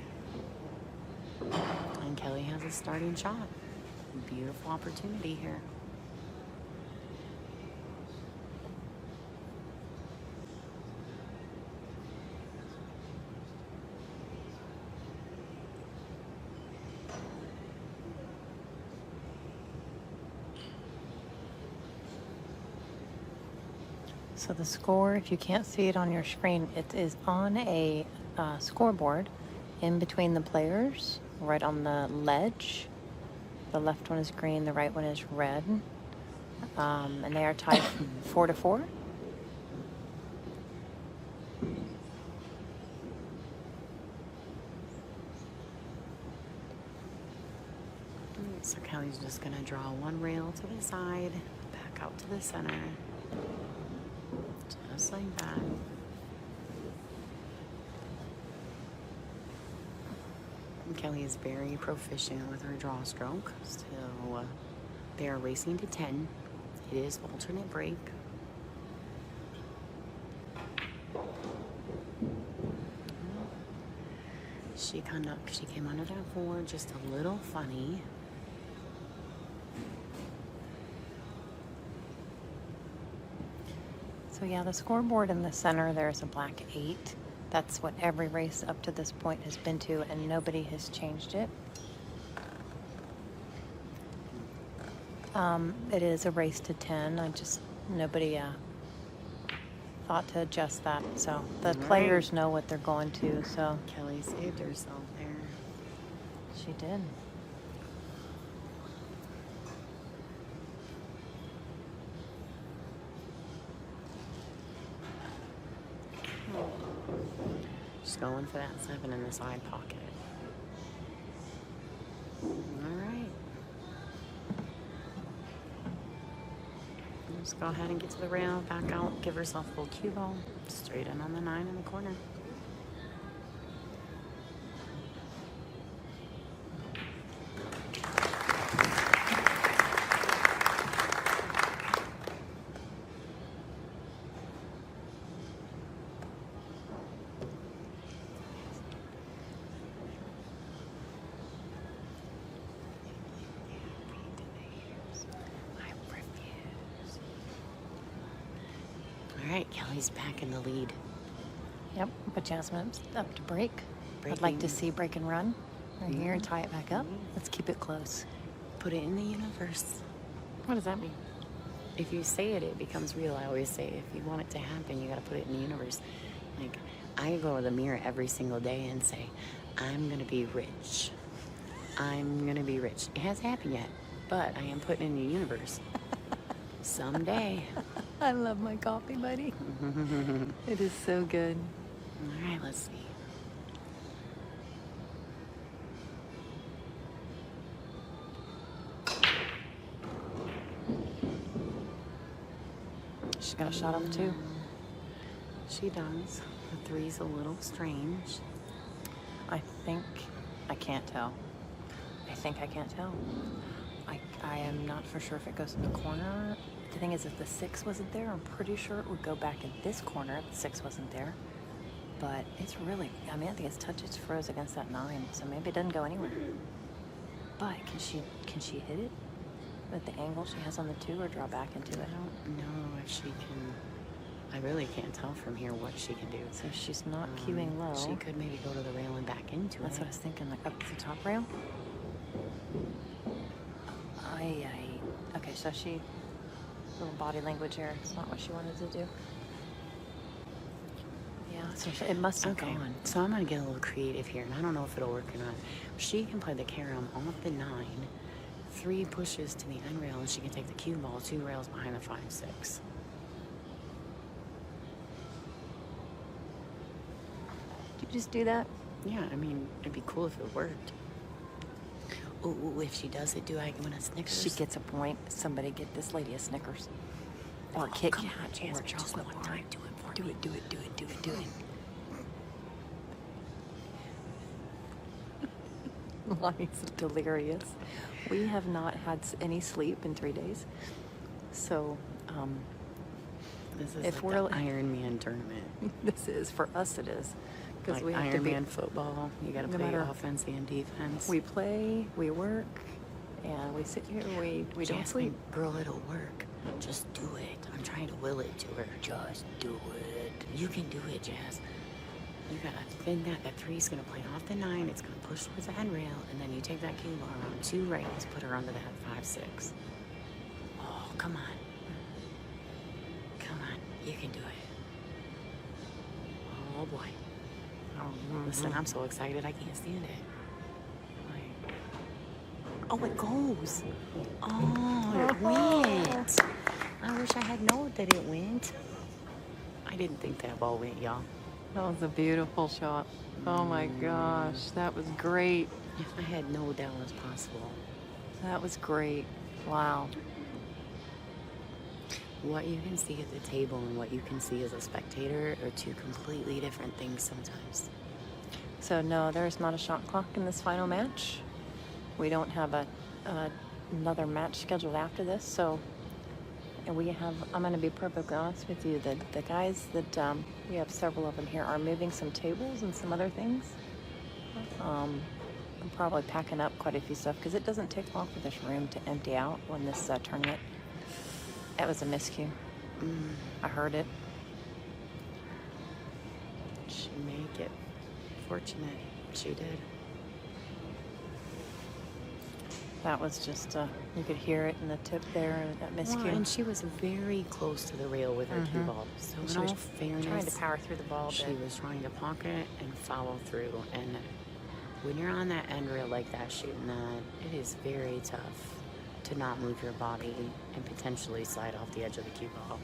And Kelly has a starting shot. Beautiful opportunity here. So the score, if you can't see it on your screen, it is on a scoreboard in between the players, right on the ledge. The left one is green, the right one is red. And they are tied 4-4. So Kelly's just going to draw one rail to the side, back out to the center. Just like that. And Kelly is very proficient with her draw stroke. So they are racing to 10. It is alternate break. She came under that 4 just a little funny. So yeah, the scoreboard in the center, there's a black 8. That's what every race up to this point has been to, and nobody has changed it. It is a race to 10. Nobody thought to adjust that. So the players know what they're going to, so. Kelly saved herself there. She did. She's going for that 7 in the side pocket. All right. Just go ahead and get to the rail, back out, give herself a little cue ball, straight in on the 9 in the corner. Kelly's back in the lead. Yep, but Jasmine's up to break. I'd like to see break and run right here and tie it back up. Let's keep it close. Put it in the universe. What does that mean? If you say it, it becomes real. I always say, if you want it to happen, you got to put it in the universe. Like, I go to the mirror every single day and say, I'm going to be rich. I'm going to be rich. It hasn't happened yet, but I am putting it in the universe. Someday. I love my coffee, buddy. It is so good. All right, let's see. She's got a shot on the 2. She does. The 3's a little strange. I think I can't tell. I can't tell. I am not for sure if it goes in the corner. The thing is, if the 6 wasn't there, I'm pretty sure it would go back in this corner if the 6 wasn't there. But it's really, I think it's touch, it's froze against that 9, so maybe it doesn't go anywhere. But can she hit it with the angle she has on the 2 or draw back into it? I don't know if she can. I really can't tell from here what she can do. So she's not cueing low. She could maybe go to the rail and back into That's it. what I was thinking, like up to the top rail. Okay, so she, little body language here. It's not what she wanted to do. Yeah, so it must have gone. So I'm gonna get a little creative here, and I don't know if it'll work or not. She can play the carom off the 9, 3 pushes to the end rail, and she can take the cue ball 2 rails behind the 5-6. Did you just do that? Yeah, I mean, it'd be cool if it worked. Ooh, if she does it, do I win a Snickers? She gets a point. Somebody get this lady a Snickers. Or a Kit Come Kat. on, Jasmine, Or a just chocolate one bar. time, do it for Do me. it, do it, do it, do it, do it. Lonnie's delirious. We have not had any sleep in 3 days. So, This is if like we're the Iron Man tournament. this is, for us it is. Because Like we have Iron to be, Man football. You gotta no play matter- offense and defense. we play, we work, and we sit here, we don't Jasmine, sleep. girl, it'll work. Just do it. I'm trying to will it to her. Just do it. You can do it, Jazz. You gotta think that 3's gonna play off the 9. It's gonna push towards the end rail, and then you take that cue ball around 2 rails, put her under that 5-6. Oh, come on. Come on. You can do it. Oh boy. Listen, I'm so excited. I can't stand it. Like, oh, it goes. Oh, it went. I wish I had known that it went. I didn't think that ball went, y'all. That was a beautiful shot. Oh my gosh, that was great. If I had no doubt it was possible. That was great. Wow. What you can see at the table and what you can see as a spectator are 2 completely different things sometimes. So no, there's not a shot clock in this final match. We don't have another match scheduled after this. So and I'm going to be perfectly honest with you, the guys that, we have several of them here, are moving some tables and some other things. I'm probably packing up quite a few stuff because it doesn't take long for this room to empty out when this tournament. That was a miscue. I heard it. She may get fortunate. She did. That was just, you could hear it in the tip there, that miscue. Well, and she was very close to the rail with her cue ball. So She in was all fairness, trying to power through the ball a she bit. was trying to pocket and follow through. And when you're on that end rail like that, shooting that, it is very tough to not move your body and potentially slide off the edge of the cue ball.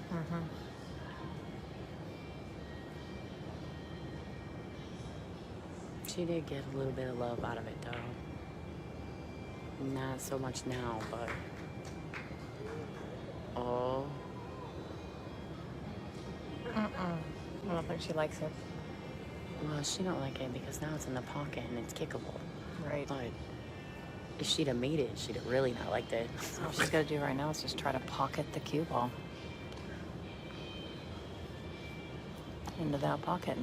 She did get a little bit of love out of it, though. Not so much now, but oh, I don't think she likes it. well, she don't like it because now it's in the pocket and it's kickable. Right. But if she'd have made it, she'd have really not liked it. All she's got to do right now is just try to pocket the cue ball into that pocket.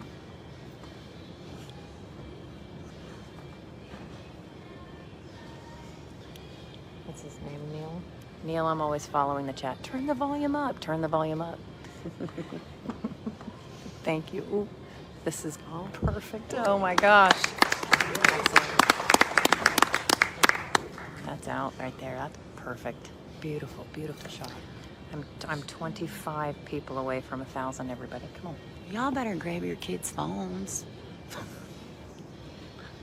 What's his name, Neil? Neil, I'm always following the chat. Turn the volume up. Turn the volume up. Thank you. Ooh, this is all perfect. Oh my gosh. Excellent. That's out right there. That's perfect. Beautiful, beautiful shot. I'm 25 people away from 1,000, everybody. Come on. Y'all better grab your kids' phones.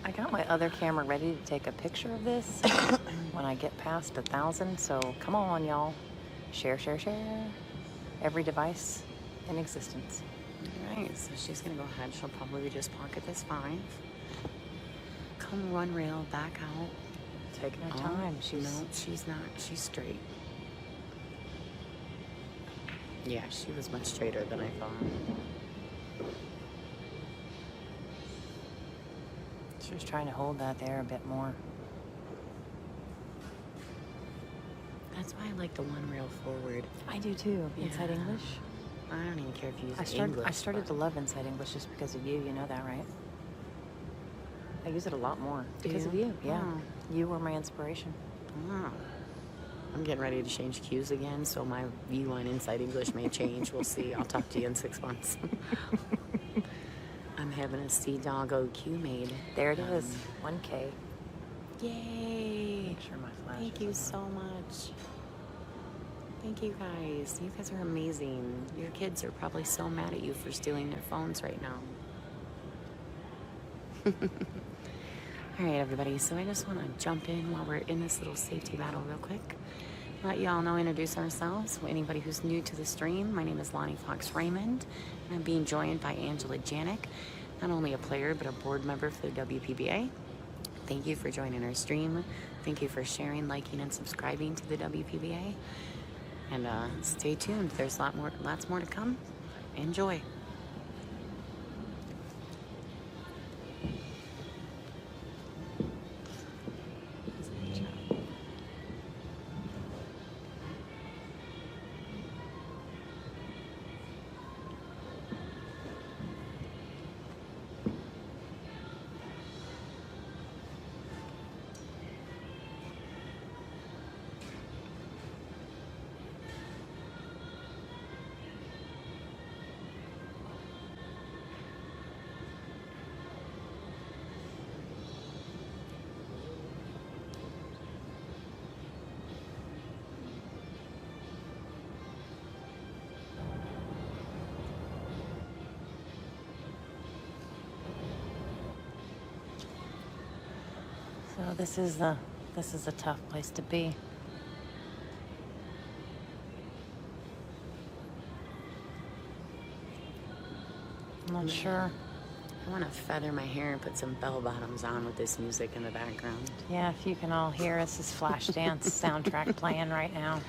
I got my other camera ready to take a picture of this when I get past 1,000. So come on, y'all. Share, share, share. Every device in existence. All right, so she's gonna go ahead. She'll probably just pocket this 5. Come one rail back out. Taking her time. No, she's not. She's straight. Yeah, she was much straighter than I thought. She was trying to hold that there a bit more. That's why I like the one rail forward. I do too. Inside Yeah. English. I don't even care if you use I started to love Inside English just because of you. You know that, right? I use it a lot more because of you. Yeah, you were my inspiration. Oh. I'm getting ready to change cues again, so my view on Inside English may change. We'll see. I'll talk to you in 6 months. I'm having a Sea Doggo cue made. There it is. 1K. Yay! Make sure my flash. Thank you so much. Thank you guys. You guys are amazing. Your kids are probably so mad at you for stealing their phones right now. All right, everybody. So I just want to jump in while we're in this little safety battle real quick. Let y'all know, introduce ourselves. Anybody who's new to the stream, my name is Lonnie Fox Raymond, and I'm being joined by Angela Janik, not only a player, but a board member for the WPBA. Thank you for joining our stream. Thank you for sharing, liking, and subscribing to the WPBA. And stay tuned. There's lots more to come. Enjoy. So this is a tough place to be. I'm not sure. I want to feather my hair and put some bell bottoms on with this music in the background. Yeah, if you can all hear us, this Flashdance soundtrack playing right now.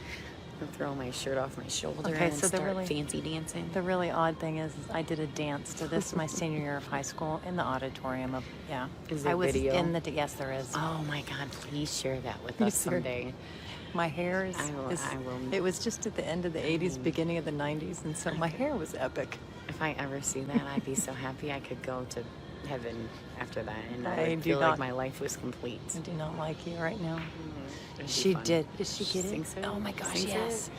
I'll throw my shirt off my shoulder Okay, and so the start really- fancy dancing. The really odd thing is I did a dance to this my senior year of high school in the auditorium of, yeah. Is I there was video? in the, yes, there is. Oh my God, please share that with You us serious? someday. My hair is, I will. it was just at the end of the 80s, beginning of the 90s, and so my hair was epic. If I ever see that, I'd be so happy I could go to heaven after that, and I I would do feel like not- my life was complete. I do not like you right now. It'd be She fun. did. Did she get it? Sings it? Oh my gosh, Sings yes.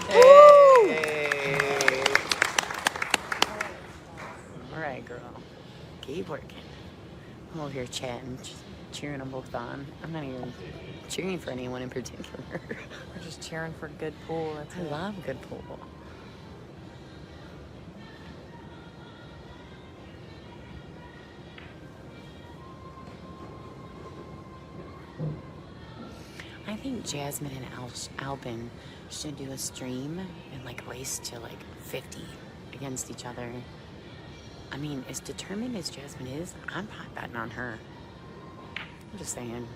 Hey. All right, girl. Keep working. I'm over here chatting, cheering them both on. I'm not even cheering for anyone in particular. We're just cheering for good pool. That's I it. love good pool. I think Jasmine and Albin should do a stream and like race to like 50 against each other. I mean, as determined as Jasmine is, I'm not betting on her. I'm just saying.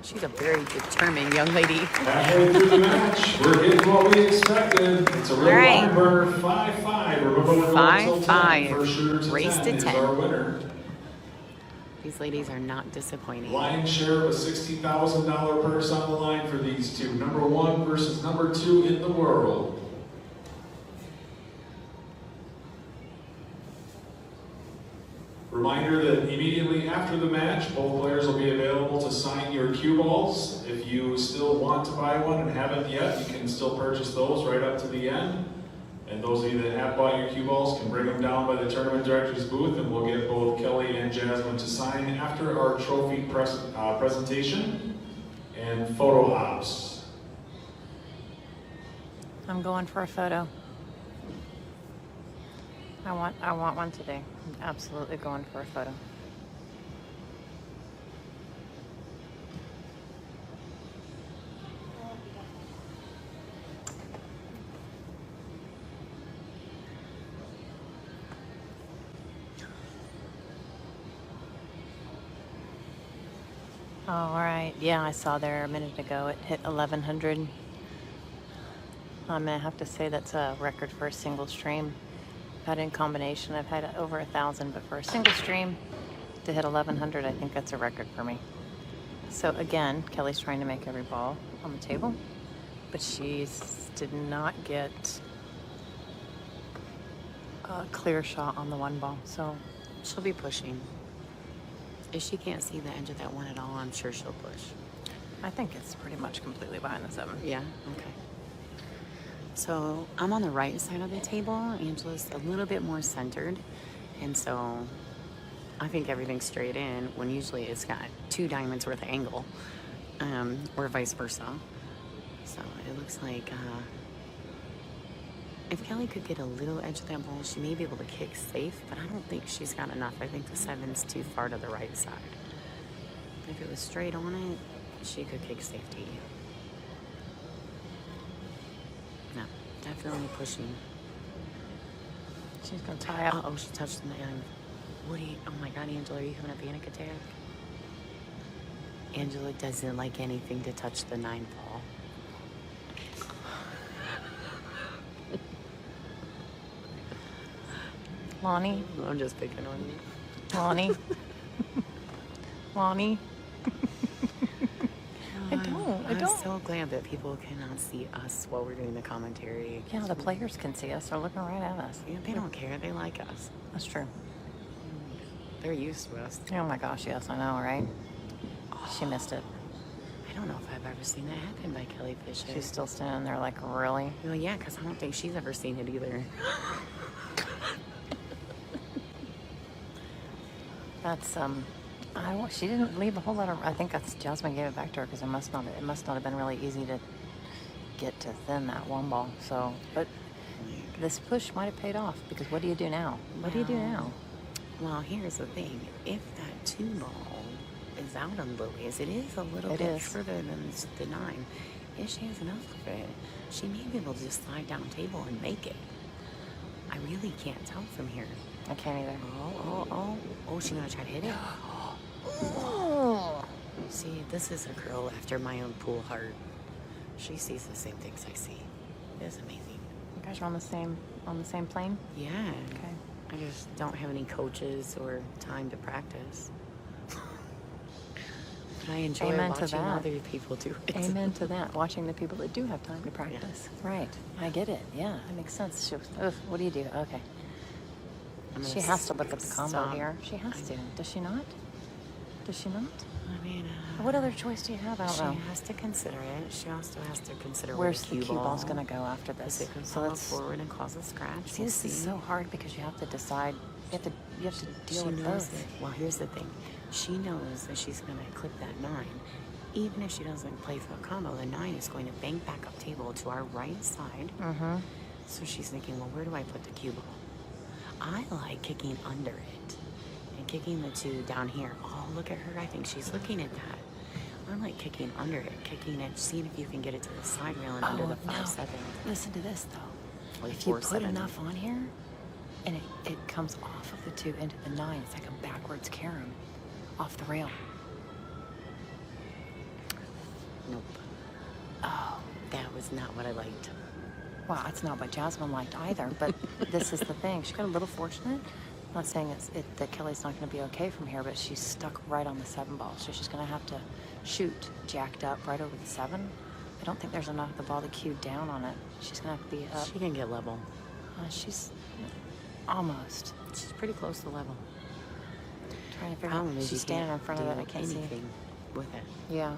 She's a very determined young lady. Halfway through the match, we're getting what we expected. It's a real All right. barn burner, 5-5. Remember, we're going till 10. 5-5. First shooter to Race 10 to is 10. our winner. These ladies are not disappointing. Lion's share of a $60,000 purse on the line for these two. Number 1 versus number 2 in the world. Reminder that immediately after the match, both players will be available to sign your cue balls. If you still want to buy one and haven't yet, you can still purchase those right up to the end. And those of you that have bought your cue balls can bring them down by the tournament director's booth, and we'll get both Kelly and Jasmine to sign after our trophy presentation and photo ops. I'm going for a photo. I want one today. I'm absolutely going for a photo. Oh, all right. Yeah, I saw there a minute ago. It hit 1,100. I'm gonna have to say that's a record for a single stream. I've had in combination, I've had over 1,000, but for a single stream to hit 1,100, I think that's a record for me. So again, Kelly's trying to make every ball on the table, but she did not get a clear shot on the one ball. So She'll be pushing. If she can't see the edge of that one at all, I'm sure she'll push. I think it's pretty much completely behind the 7. Yeah, okay. So I'm on the right side of the table. Angela's a little bit more centered. And so I think everything's straight in when usually it's got 2 diamonds worth of angle, or vice versa. So it looks like if Kelly could get a little edge of that ball, she may be able to kick safe, but I don't think she's got enough. I think the 7's too far to the right side. If it was straight on it, she could kick safety. No, definitely pushing. She's gonna tie up. Oh, she touched the nine. What do you, oh my God, Angela, are you having a panic attack? Angela doesn't like anything to touch the 9 ball. Lonnie, I'm just picking on you. Lonnie, Lonnie. I I'm don't. so glad that people cannot see us while we're doing the commentary. Yeah, the players can see us. They're looking right at us. Yeah, they don't care. They like us. That's true. They're used to us. Oh my gosh, yes, I know, right? She missed it. I don't know if I've ever seen that happen by Kelly Fisher. She's still standing there like, really? Well, yeah, because I don't think she's ever seen it either. That's, she didn't leave a whole lot of, I think that's, Jasmine gave it back to her because it must not have been really easy to get to thin that one ball. So, but this push might have paid off because what do you do now? What do you do now? Well, here's the thing. If that 2 ball is out on Lily's, it is a little bit further than the 9. If she has enough of it, she may be able to just slide down table and make it. I really can't tell from here. I can't either. Oh, she's gonna try to hit it? Oh. See, this is a girl after my own pool heart. She sees the same things I see. It's amazing. You guys are on the same plane? Yeah. Okay. I just don't have any coaches or time to practice. But I enjoy watching other people do it. Amen to that. Watching the people that do have time to practice. Yeah. Right. I get it. Yeah, that makes sense. What do you do? Okay. She has to look at the combo here. She has to. Does she not? Does she not? I mean, what other choice do you have? I don't know. She has to consider it. She also has to consider where's the cue ball's going to go after this. It could fall forward and cause a scratch. See, this is so hard because you have to decide. You have to deal with both. Well, here's the thing. She knows that she's going to clip that 9. Even if she doesn't play for a combo, the 9 is going to bank back up table to our right side. Mm-hmm. So she's thinking, well, where do I put the cue ball? I like kicking under it and kicking the 2 down here. Oh, look at her. I think she's looking at that. I like kicking under it, kicking it, seeing if you can get it to the side rail and under the 5-7. Listen to this, though. Like if you put enough on here and it comes off of the 2 into the 9, it's like a backwards carom off the rail. Nope. Oh, that was not what I liked. Well, it's not what Jasmine liked either, but this is the thing. She got a little fortunate. I'm not saying that Kelly's not going to be okay from here, but she's stuck right on the 7 ball, so she's going to have to shoot jacked up right over the 7. I don't think there's enough of the ball to cue down on it. She's going to have to be up. She can get level. She's almost. She's pretty close to level. Trying to figure out. She's standing in front of it. I can't see anything with it. Yeah.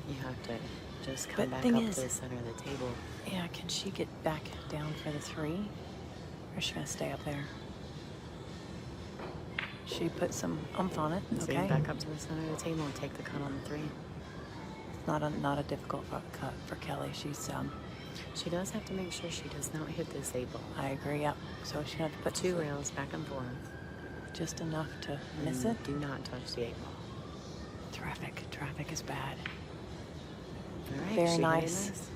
You have to. just come But back thing up is- to the center of the table. Yeah, can she get back down for the 3? Or is she going to stay up there? She put some oomph on it, So okay? back up to the center of the table and take the cut on the 3. Not a difficult cut for Kelly. She's, She does have to make sure she does not hit this 8 ball. I agree, yep. So she's going to have to put 2 rails back and forth. just enough to miss And it. Do not touch the 8 ball. Traffic is bad. All right. Very she hit it nice.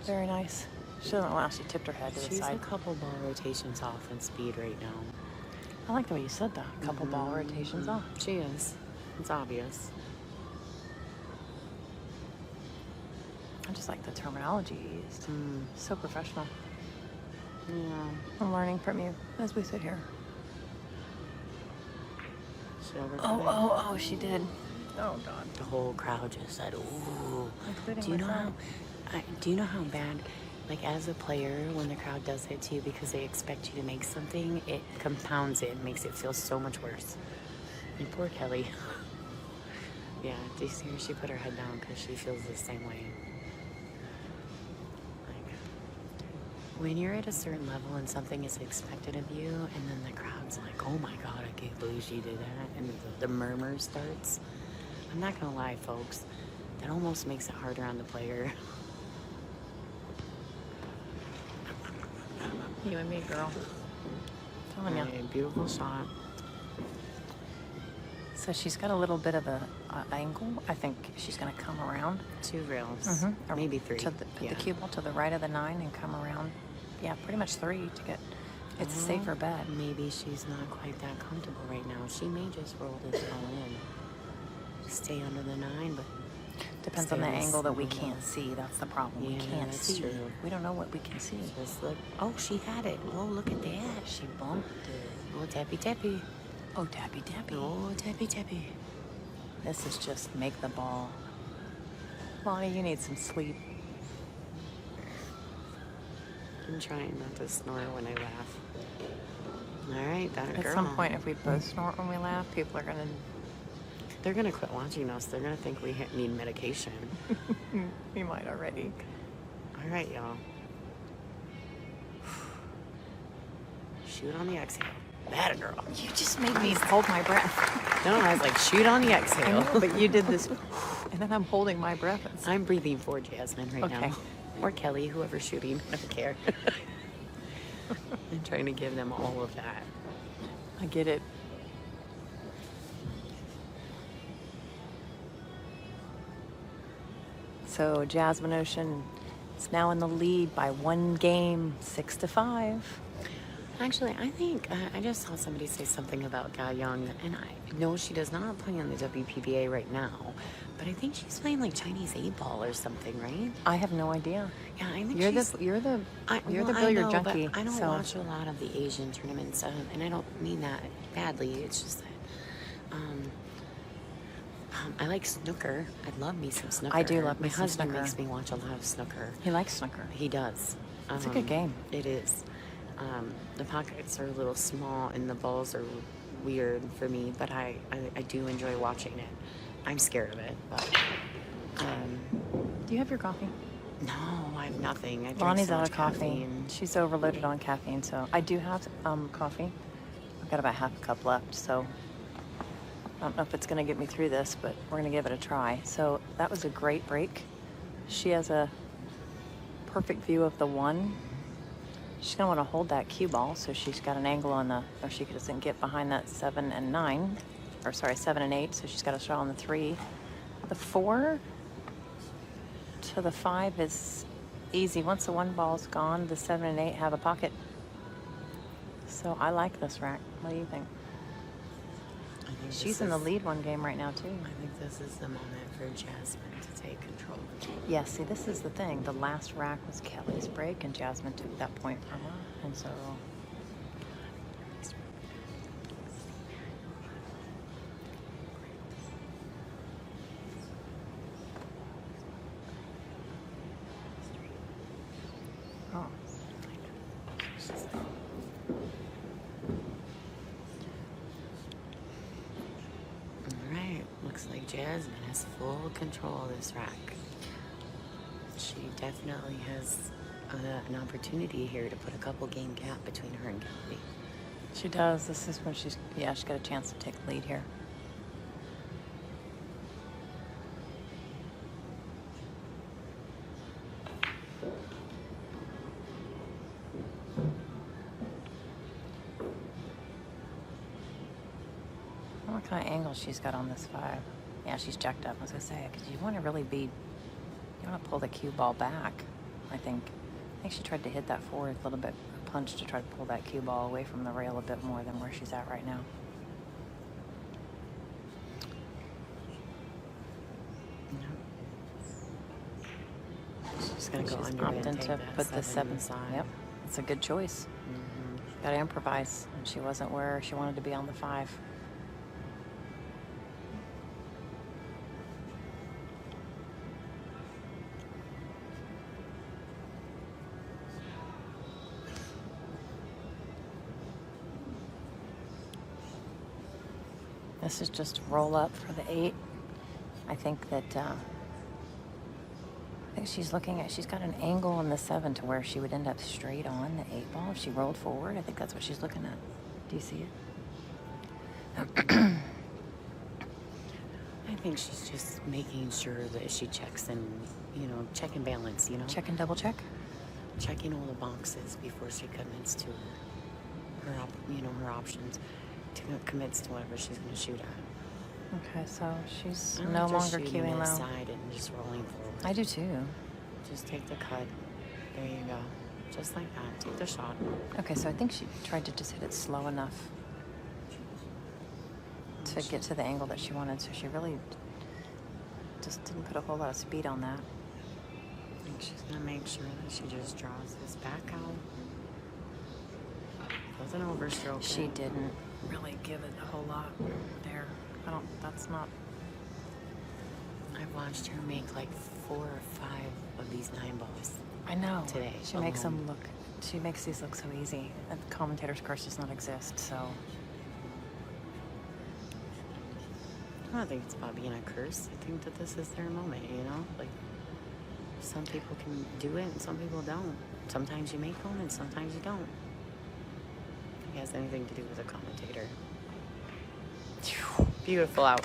Very nice. She doesn't allow, she tipped her head to the She's a side. couple ball rotations off in speed right now. I like the way you said that. A couple ball rotations off. She is. It's obvious. I just like the terminology you used. So professional. Yeah. I'm learning from you as we sit here. She overcut Oh, she did. Oh, God. it. The whole crowd just said, "Ooh." Including Do you know myself. do you know how bad, like as a player, when the crowd does it to you because they expect you to make something, it compounds it and makes it feel so much worse. And poor Kelly. Yeah, do you see her? She put her head down because she feels the same way. Like, when you're at a certain level and something is expected of you, and then the crowd's like, "Oh my God, I can't believe she did that," and the murmur starts. I'm not gonna lie, folks. That almost makes it harder on the player. You and me, girl. Telling ya. Right, beautiful shot. So she's got a little bit of a angle. I think she's going to come around. 2 rails, Or maybe 3. To put Yeah. the cue ball to the right of the 9 and come around. Yeah, pretty much 3 to get. It's a safer bet. Maybe she's not quite that comfortable right now. She may just roll this all in. Stay under the 9, but Depends stay on the on the angle that we small. can't see. That's the problem. We Yeah, can't that's see. true. We don't know what we can see. just look. Oh, she had it. Oh, look at that. She bumped it. Oh, tappy tappy. Oh, tappy tappy. Oh, tappy tappy. This is just make the ball. Lonnie, you need some sleep. I'm trying not to snort when I laugh. All right, that At girl. some point, if we both snort when we laugh, people are going They're gonna quit watching us. They're gonna think we need medication. to. We might already. All right, y'all. Shoot on the exhale. That a girl. You just made me hold my breath. No, I was like, shoot on the I exhale. know, but you did this, and then I'm holding my breath. It's- I'm breathing for Jasmine right Okay. now. Or Kelly, whoever's shooting. I don't care. I'm trying to give them all of that. I get it. So Jasmin Ouschan is now in the lead by 1 game, 6-5. Actually, I think I just saw somebody say something about Ga Young, and I know she does not play on the WPBA right now, but I think she's playing like Chinese 8-ball or something, right? I have no idea. Yeah, I think You're she's... the you're the Well, billiard I know, junkie. But I don't so watch a lot of the Asian tournaments, and I don't mean that badly. It's just that I like snooker. I love me some snooker. I do love My me some husband snooker. makes me watch a lot of snooker. he likes snooker. He does. It's a good game. It is. The pockets are a little small and the balls are weird for me, but I do enjoy watching it. I'm scared of it, but Do you have your coffee? no, I have nothing. I drink Lonnie's so out much of coffee. caffeine. She's overloaded on caffeine, so I do have coffee. I've got about half a cup left, so I don't know if it's going to get me through this, but we're going to give it a try. So that was a great break. She has a perfect view of the 1. She's going to want to hold that cue ball, so she's got an angle on the, or she doesn't get behind that 7 and 9, or sorry, 7 and 8, so she's got a shot on the 3. The 4 to the 5 is easy. Once the 1 ball's gone, the 7 and 8 have a pocket. So I like this rack. What do you think? I think She's this in the is- lead 1 game right now, too. I think this is the moment for Jasmine to take control. Yeah, see, this is the thing. The last rack was Kelly's break, and Jasmine took that point from her. And so oh. All right, looks like Jasmine has full control of this rack. she definitely has an opportunity here to put a couple game gap between her and Kelly. She does. This is when she's got a chance to take the lead here. What kind of angle she's got on this 5? Yeah, she's jacked up. I was gonna say, because you want to really be, you want to pull the cue ball back. I think she tried to hit that forward a little bit, punch to try to pull that cue ball away from the rail a bit more than where she's at right now. She's gonna go She's under and opting take to that put the 7 side. Yep, it's a good choice. Got to improvise, and she wasn't where she wanted to be on the 5. This is just roll up for the 8. I think that she's looking at, she's got an angle on the 7 to where she would end up straight on the 8 ball if she rolled forward. I think that's what she's looking at. Do you see it? I think she's just making sure that she checks and, check and balance, Check and double check. Checking all the boxes before she commits to her options. Commits to whatever she's going to shoot at. Okay, so she's I'm no just longer shooting cueing low. side and just rolling forward. I do too. Just take the cut. There you go. Just like that. Take the shot. Okay, so I think she tried to just hit it slow enough to get to the angle that she wanted. So she really just didn't put a whole lot of speed on that. I think she's going to make sure that she just draws this back out. Doesn't overstroke She it. didn't really give it a whole lot there. That's not. I've watched her make like 4 or 5 of these 9 balls. I know. Today She makes alone. them look. She makes these look so easy. And the commentator's curse does not exist. So I don't think it's about being a curse. I think that this is their moment, Like, some people can do it and some people don't. Sometimes you make them and sometimes you don't. It has anything to do with a commentator. Beautiful out.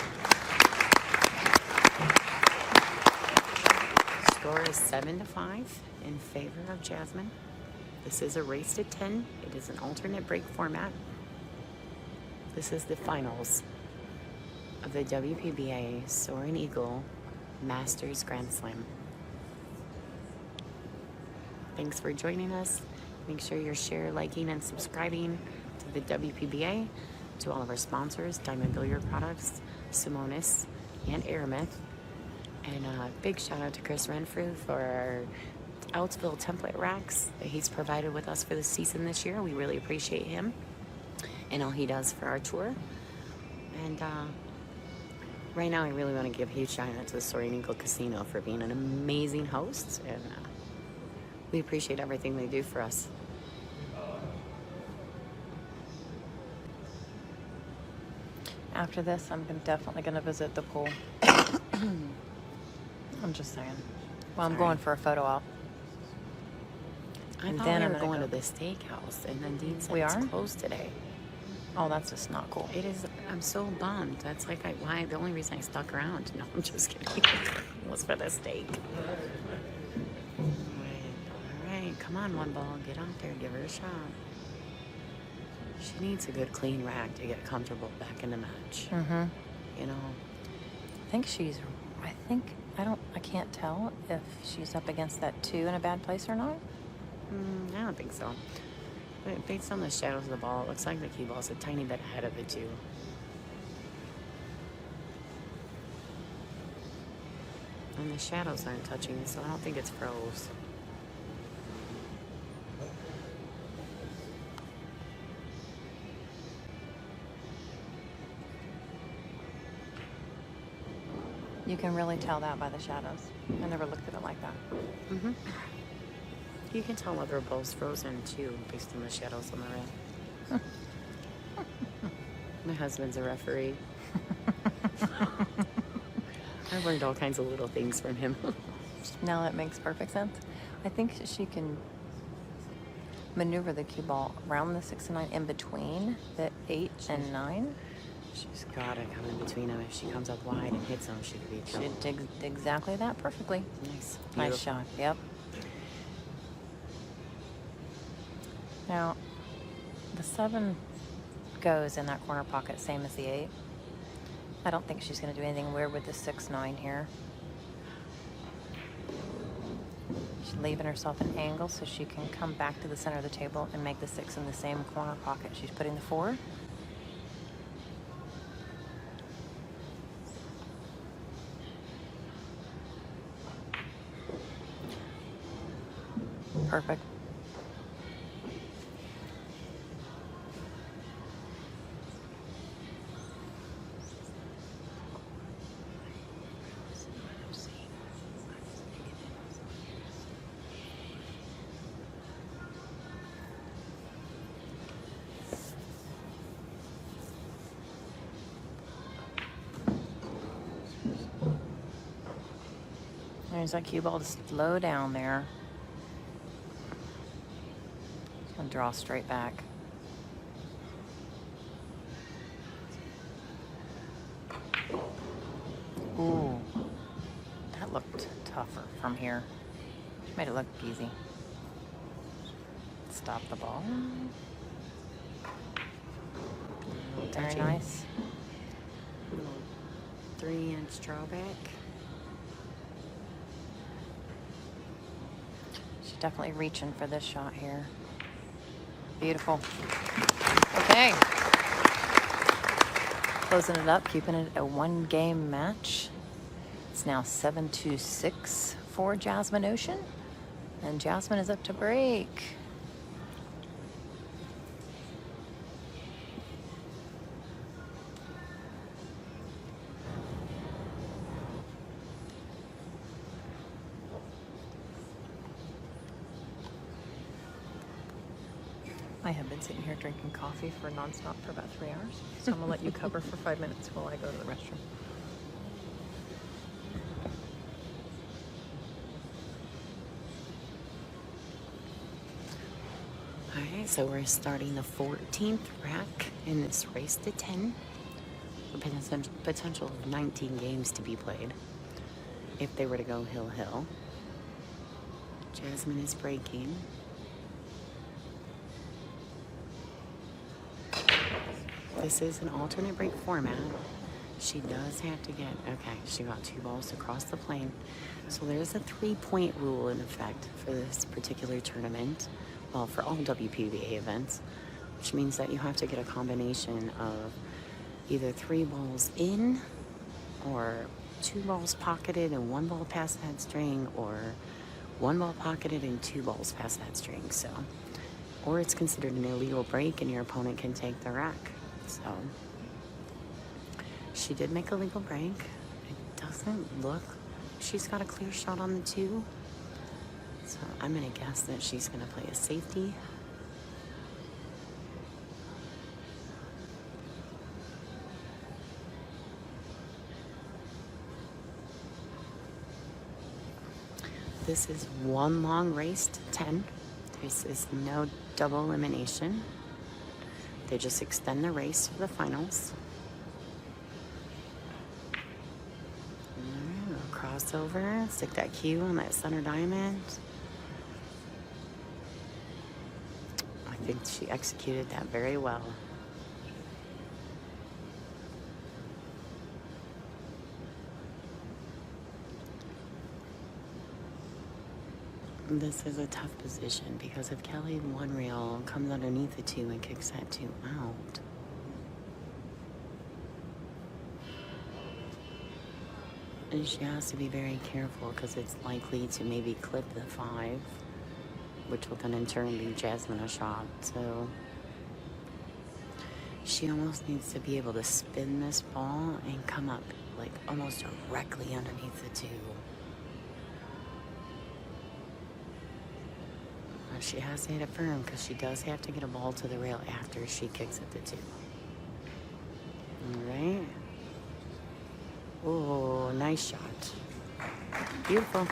Score is 7-5 in favor of Jasmine. This is a race to 10. It is an alternate break format. This is the finals of the WPBA Soaring Eagle Masters Grand Slam. Thanks for joining us. Make sure you're sharing, liking, and subscribing to the WPBA, to all of our sponsors, Diamond Billiard Products, Simonis, and Aramith. And a big shout out to Chris Renfrew for our Outsville template racks that he's provided with us for the season this year. We really appreciate him and all he does for our tour. And right now, I really want to give a huge shout out to the Soaring Eagle Casino for being an amazing host. And we appreciate everything they do for us. after this, I'm definitely going to visit the pool. I'm just saying. Well, I'm going for a photo op. I And thought then we I'm were gonna going go- to the steakhouse, and then Dean said We it's are? closed today. Oh, that's just not cool. It is. I'm so bummed. That's like why the only reason I stuck around. No, I'm just kidding. Was for the steak. All right, come on, one ball. Get out there, give her a shot. She needs a good clean rack to get comfortable back in the match. Mm-hmm. You know. I can't tell if she's up against that 2 in a bad place or not. I don't think so. But based on the shadows of the ball, it looks like the cue ball's a tiny bit ahead of the 2. And the shadows aren't touching, so I don't think it's froze. You can really tell that by the shadows. I never looked at it like that. Mm-hmm. You can tell whether a ball's frozen, too, based on the shadows on the rail. My husband's a referee. I've learned all kinds of little things from him. Now that makes perfect sense. I think she can maneuver the cue ball around the 6 and 9 in between the 8 and 9. She's got to come in between them. If she comes up wide and hits them, she could be in She trouble. did exactly that perfectly. Nice. Nice Beautiful. shot. Yep. Now, the 7 goes in that corner pocket, same as the 8. I don't think she's going to do anything weird with the 6-9 here. She's leaving herself an angle so she can come back to the center of the table and make the 6 in the same corner pocket. She's putting the 4. Perfect. There's that cue ball to slow down there. It's going to draw straight back. Ooh, that looked tougher from here. She made it look easy. Stop the ball. Very Touchy. nice. Little 3-inch drawback. She's definitely reaching for this shot here. Beautiful. Okay. Closing it up, keeping it a 1-game match. It's now 7-6 for Jasmin Ouschan. And Jasmine is up to break. I have been sitting here drinking coffee for nonstop for about 3 hours, so I'm gonna let you cover for 5 minutes while I go to the restroom. All right, so we're starting the 14th rack in this race to 10. A potential of 19 games to be played if they were to go hill-hill. Jasmine is breaking. This is an alternate break format. She does have to get, okay, she got 2 balls across the plane. So there's a 3-point rule in effect for this particular tournament. Well, for all WPBA events, which means that you have to get a combination of either 3 balls in, or 2 balls pocketed and 1 ball past that string, or 1 ball pocketed and 2 balls past that string. So, or it's considered an illegal break and your opponent can take the rack. So, she did make a legal break. It doesn't look, she's got a clear shot on the 2. So I'm gonna guess that she's gonna play a safety. This is 1 long race to 10. This is no double elimination. They just extend the race for the finals. Crossover, stick that cue on that center diamond. I think she executed that very well. This is a tough position because if Kelly 1 reel comes underneath the 2 and kicks that 2 out, and she has to be very careful because it's likely to maybe clip the 5, which will then in turn be Jasmin Ouschan. So she almost needs to be able to spin this ball and come up like almost directly underneath the 2. She has to hit it firm because she does have to get a ball to the rail after she kicks at the 2. All right. Oh, nice shot. Beautiful.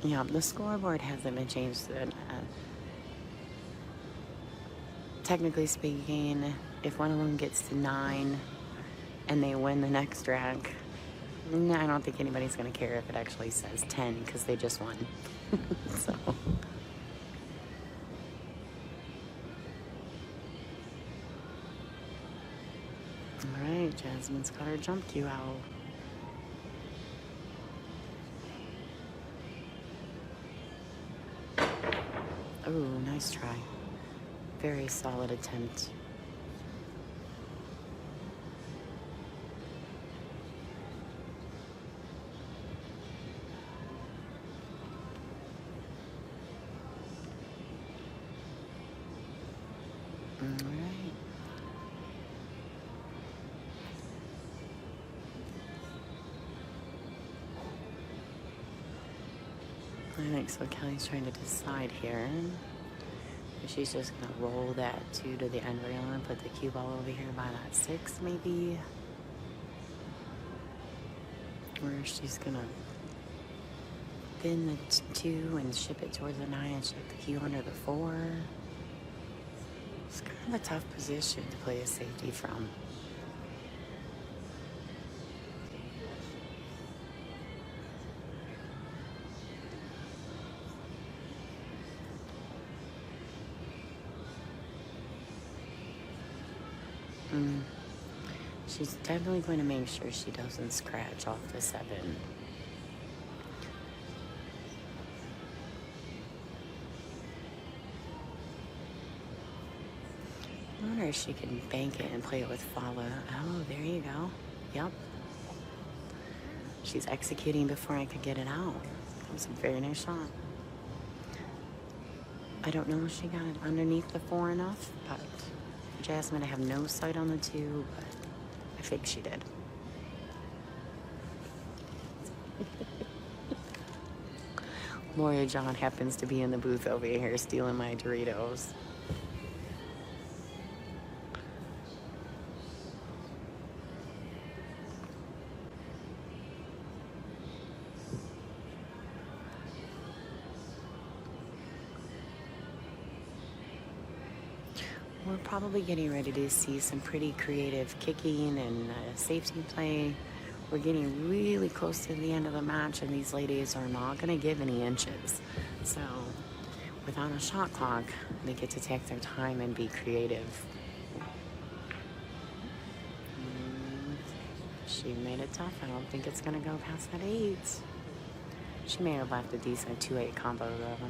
Yeah, the scoreboard hasn't been changed. Technically speaking, if one of them gets to 9 and they win the next rack, no, I don't think anybody's going to care if it actually says 10 because they just won. So. All right, Jasmine's got her jump cue out. Oh, nice try. Very solid attempt. All right. I think so. Kelly's trying to decide here. If she's just going to roll that 2 to the end rail and put the cue ball over here by that 6, maybe. Or she's going to thin the 2 and ship it towards the 9 and ship the cue under the 4. It's kind of a tough position to play a safety from. She's definitely going to make sure she doesn't scratch off the 7. I wonder if she can bank it and play it with follow. Oh, there you go. Yep. She's executing before I could get it out. That was a very nice shot. I don't know if she got it underneath the 4 enough, but Jasmine, I have no sight on the 2, but I think she did. Lawyer John happens to be in the booth over here stealing my Doritos. We're probably getting ready to see some pretty creative kicking and safety play. We're getting really close to the end of the match, and these ladies are not going to give any inches. So, without a shot clock, they get to take their time and be creative. She made it tough. I don't think it's going to go past that 8. She may have left a decent 2-8 combo, though.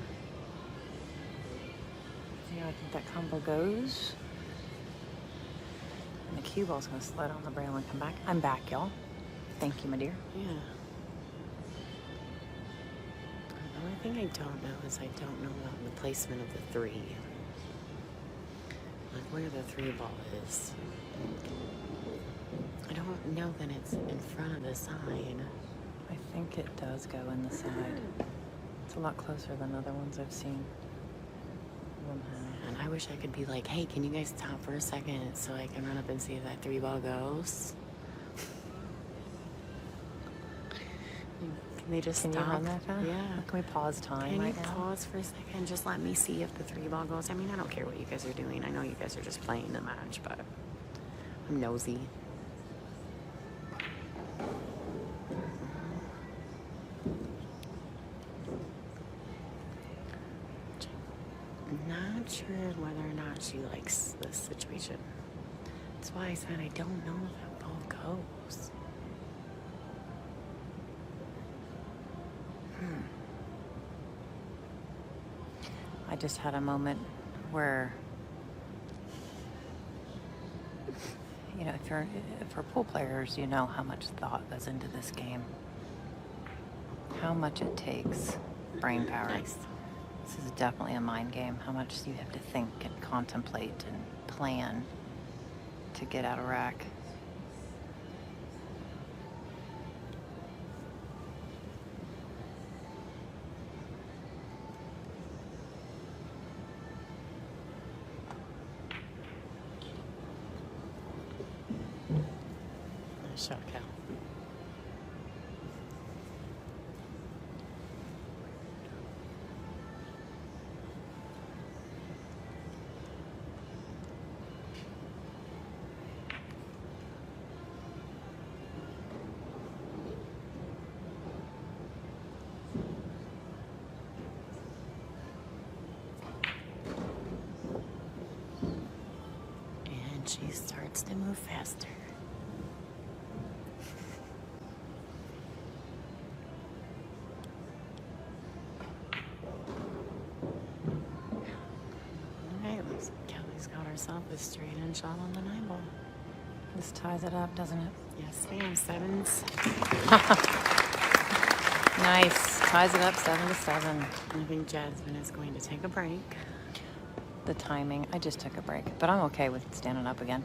Yeah, I think that combo goes. And the cue ball's going to slide on the rail and come back. I'm back, y'all. Thank you, my dear. Yeah. The only thing I don't know is I don't know about the placement of the 3. Like where the 3 ball is. I don't know that it's in front of the sign. I think it does go in the side. It's a lot closer than other ones I've seen. And I wish I could be like, hey, can you guys stop for a second so I can run up and see if that 3 ball goes? Can they just Can stop? you run that fast? Yeah. Can we pause time Can right you now? pause for a second? Just let me see if the 3 ball goes. I mean, I don't care what you guys are doing. I know you guys are just playing the match, but I'm nosy. Not sure whether or not she likes this situation. That's why I said I don't know if that ball goes. I just had a moment where, you know, for pool players, you know how much thought goes into this game. How much it takes brain power. Nice. This is definitely a mind game. How much you have to think and contemplate and plan to get out of rack. Nice shot, Cal. wants to move faster. Alright, looks like Kelly's got herself a straight-in shot on the 9-ball. This ties it up, doesn't it? Yes, ma'am. Sevens. Nice. Ties it up 7-7. I think Jasmine is going to take a break. The timing. I just took a break, but I'm okay with standing up again.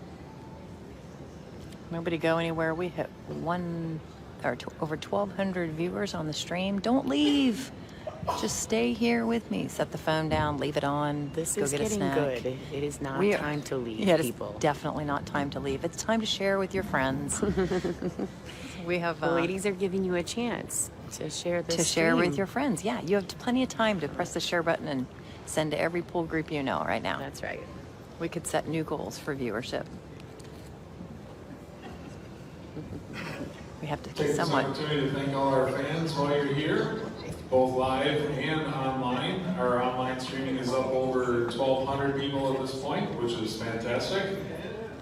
Nobody go anywhere. We hit over 1,200 viewers on the stream. Don't leave. Just stay here with me. Set the phone down. Leave it on. This go is get a getting snack. good. It is not time to leave, yeah, people. It's definitely not time to leave. It's time to share with your friends. We have The ladies are giving you a chance to share this. to share with stream. your friends. Yeah, you have plenty of time to press the share button and send to every pool group you know right now. That's right. We could set new goals for viewership. We have to Take this somewhat. opportunity to thank all our fans while you're here, both live and online. Our online streaming is up over 1,200 people at this point, which is fantastic.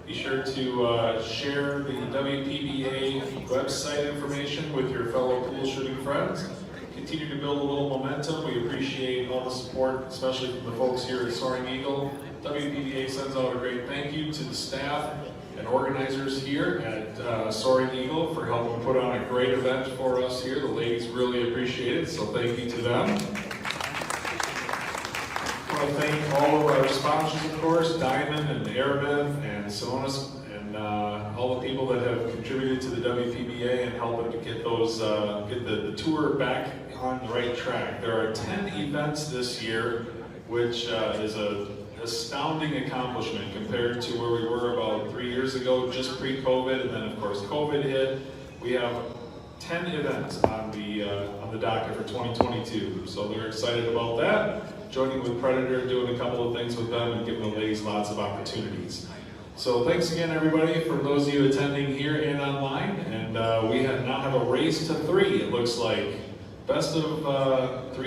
Be sure to share the WPBA website information with your fellow pool shooting friends. Continue to build a little momentum. We appreciate all the support, especially from the folks here at Soaring Eagle. WPBA sends out a great thank you to the staff and organizers here at Soaring Eagle for helping put on a great event for us here. The ladies really appreciate it, so thank you to them. I want to thank all of our sponsors, of course, Diamond and Airmen and Sonos, and all the people that have contributed to the WPBA and helping to get those get the tour back on the right track. There are 10 events this year, which is a astounding accomplishment compared to where we were about 3 years ago, just pre-COVID, and then of course COVID hit. We have 10 events on the docket for 2022, so they're excited about that. Joining with Predator, doing a couple of things with them, and giving the ladies lots of opportunities. So thanks again, everybody, for those of you attending here and online. And we now have a race to 3. It looks like best 3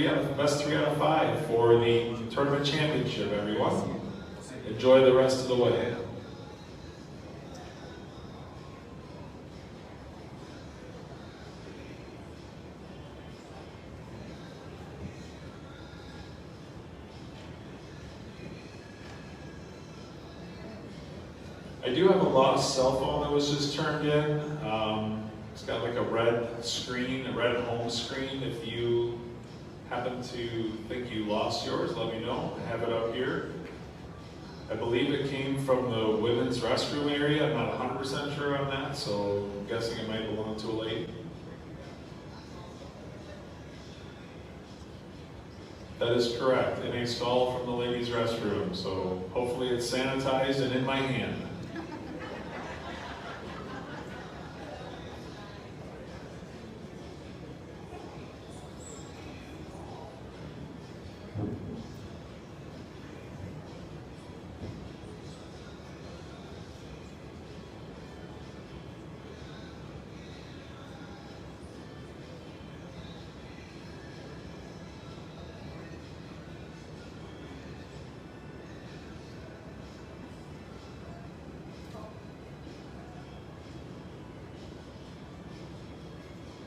out of 5 for the tournament championship. Everyone, enjoy the rest of the way. I do have a lost cell phone that was just turned in. It's got like a red screen, a red home screen. If you happen to think you lost yours, let me know. I have it up here. I believe it came from the women's restroom area. I'm not 100% sure on that, so I'm guessing it might belong to a lady. That is correct, in a stall from the ladies' restroom. So hopefully it's sanitized and in my hand.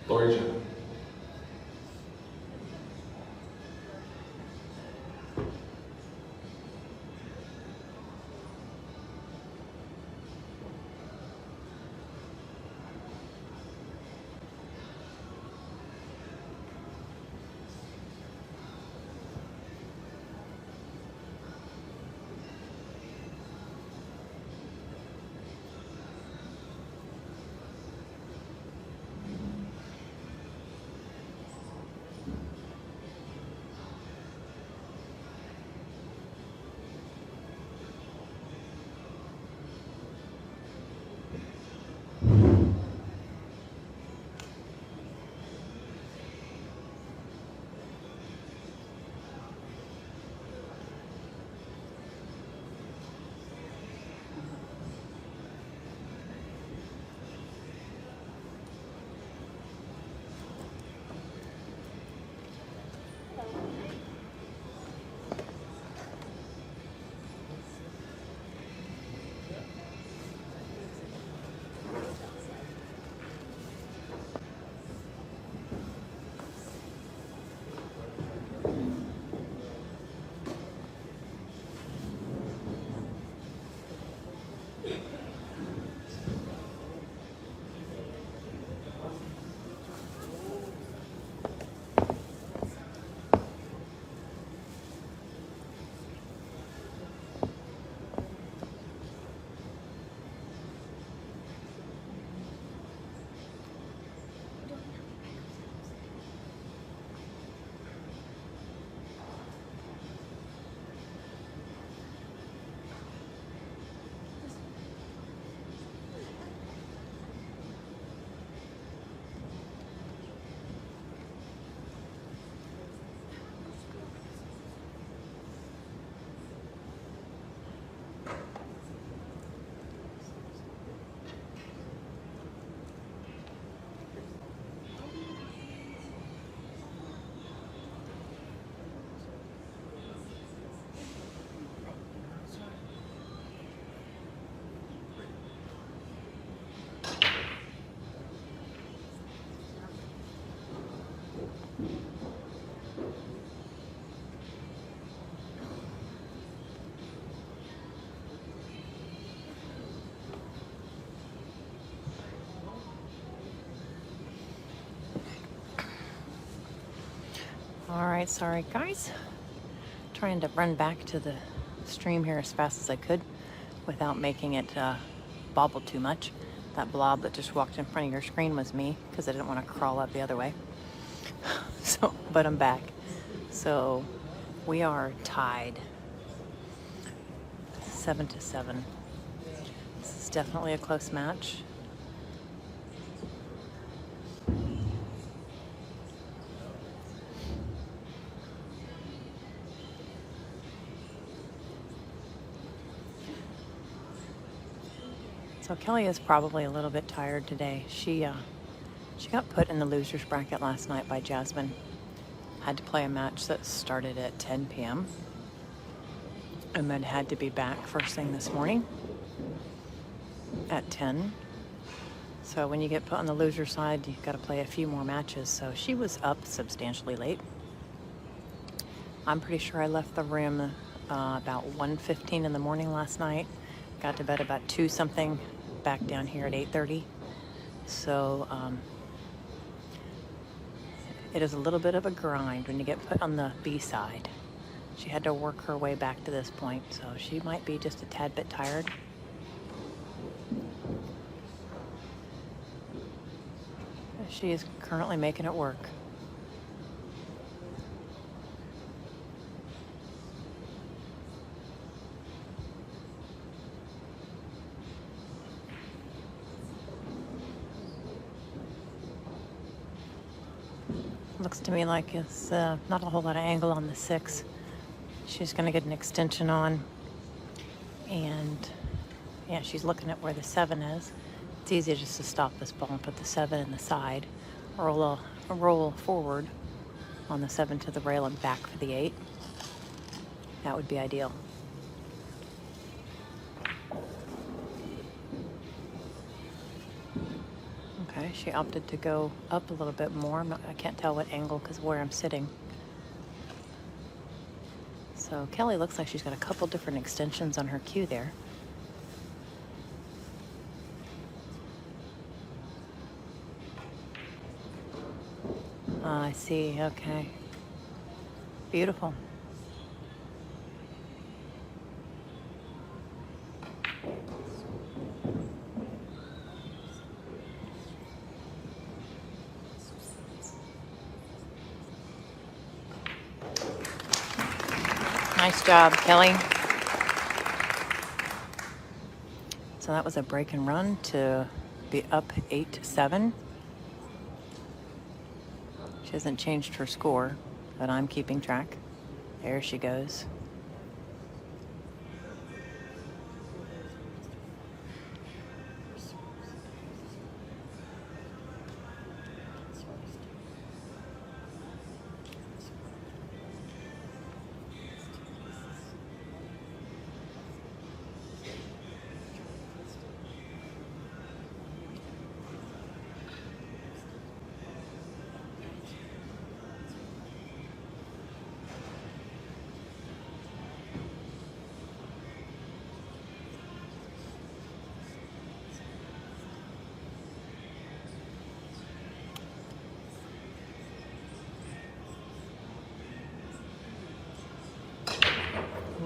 Lori Jen. All right, sorry guys. Trying to run back to the stream here as fast as I could without making it bobble too much. That blob that just walked in front of your screen was me because I didn't want to crawl up the other way. So, but I'm back. So we are tied 7-7. This is definitely a close match. So Kelly is probably a little bit tired today. She got put in the loser's bracket last night by Jasmine. Had to play a match that started at 10 p.m. and then had to be back first thing this morning at 10. So when you get put on the loser side, you've got to play a few more matches. So she was up substantially late. I'm pretty sure I left the room about 1:15 in the morning last night. Got to bed about 2 something, back down here at 8:30. So it is a little bit of a grind when you get put on the B side. She had to work her way back to this point, so she might be just a tad bit tired. She is currently making it work. Looks to me like it's not a whole lot of angle on the 6. She's going to get an extension on. And yeah, she's looking at where the 7 is. It's easy just to stop this ball and put the 7 in the side. Roll forward on the 7 to the rail and back for the 8. That would be ideal. Okay, she opted to go up a little bit more. I can't tell what angle because of where I'm sitting. So Kelly looks like she's got a couple different extensions on her cue there. I see, okay. Beautiful. Nice job, Kelly. So that was a break and run to be up 8-7. She hasn't changed her score, but I'm keeping track. There she goes.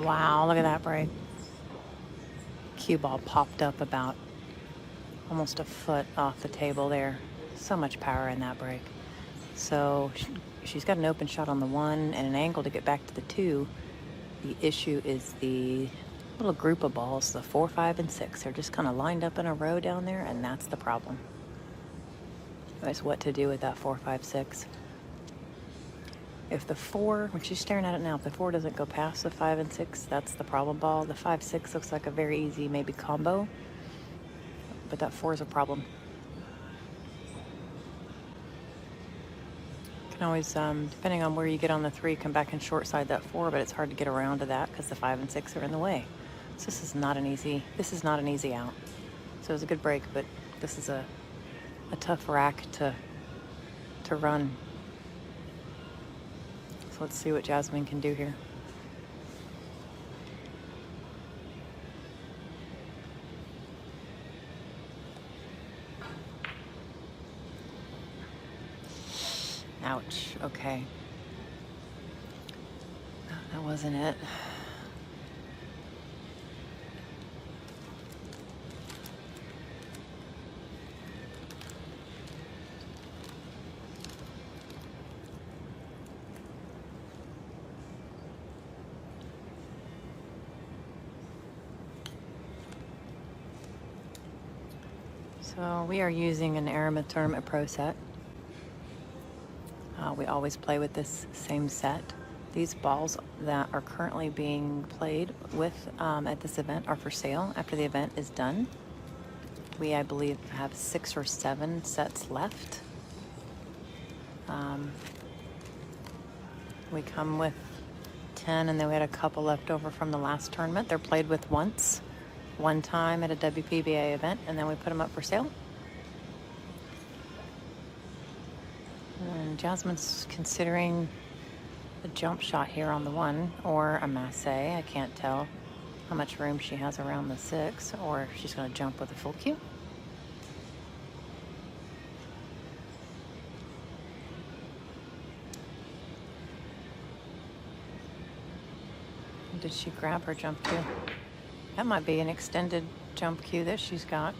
Wow, look at that break. Cue ball popped up about almost a foot off the table there. So much power in that break. So she's got an open shot on the 1 and an angle to get back to the 2. The issue is the little group of balls, the 4, 5, and 6. They're just kind of lined up in a row down there, and that's the problem. That's what to do with that 4, 5, 6. If the 4, when she's staring at it now, if the 4 doesn't go past the 5 and 6, that's the problem ball. The 5, 6 looks like a very easy maybe combo, but that 4 is a problem. You can always, depending on where you get on the 3, come back and short side that 4, but it's hard to get around to that because the 5 and 6 are in the way. So this is not an easy out. So it was a good break, but this is a tough rack to run. Let's see what Jasmine can do here. Ouch, okay. That wasn't it. So we are using an Aramith Tournament Pro set. We always play with this same set. These balls that are currently being played with at this event are for sale after the event is done. We, I believe, have 6 or 7 sets left. We come with 10, and then we had a couple left over from the last tournament. They're played with one time at a WPBA event, and then we put them up for sale. And Jasmine's considering a jump shot here on the 1 or a masse. I can't tell how much room she has around the 6, or if she's going to jump with a full cue. Did she grab her jump cue? That might be an extended jump cue that she's got.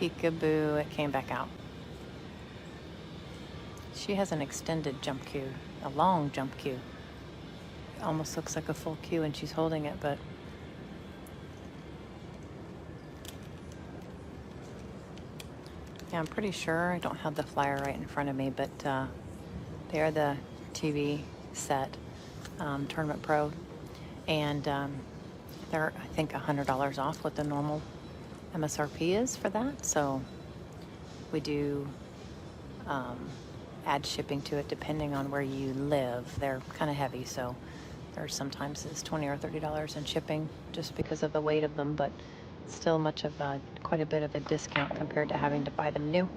Peekaboo, it came back out. She has an extended jump cue, a long jump cue. It almost looks like a full cue and she's holding it, but yeah, I'm pretty sure, I don't have the flyer right in front of me, but they are the TV set, Tournament Pro, and they're, I think, $100 off what the normal MSRP is for that. So we do add shipping to it depending on where you live. They're kind of heavy, so there's sometimes it's $20 or $30 in shipping just because of the weight of them, but still quite a bit of a discount compared to having to buy them new.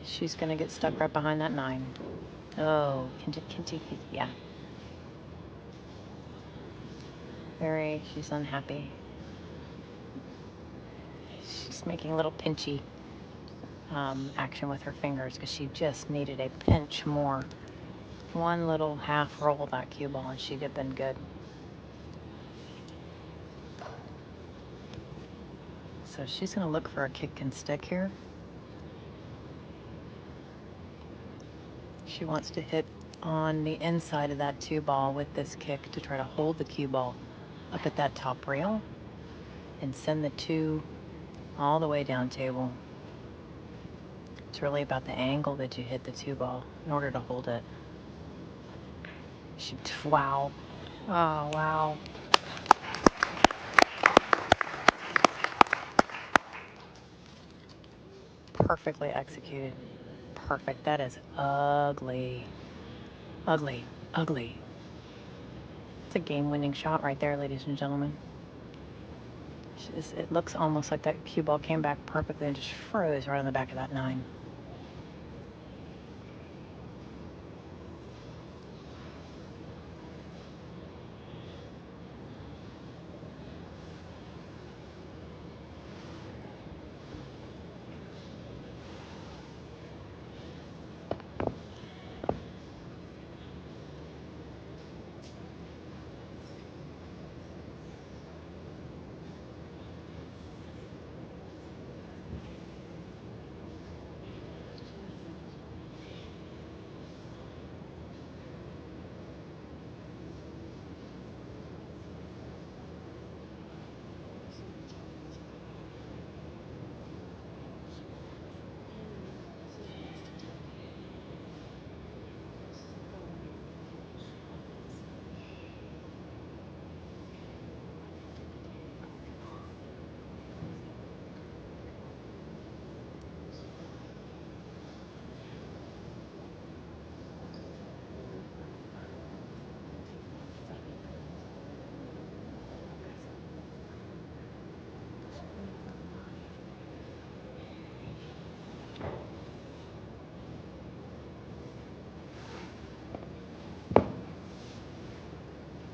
She's gonna get stuck right behind that 9. Oh, yeah. She's unhappy. She's making a little pinchy action with her fingers because she just needed a pinch more. One little half roll of that cue ball and she'd have been good. So she's going to look for a kick and stick here. She wants to hit on the inside of that 2 ball with this kick to try to hold the cue ball up at that top rail and send the 2 all the way down table. It's really about the angle that you hit the 2 ball in order to hold it. Wow. Oh, wow. Perfectly executed. Perfect. That is ugly. Ugly. Ugly. It's a game-winning shot right there, ladies and gentlemen. It looks almost like that cue ball came back perfectly and just froze right on the back of that 9.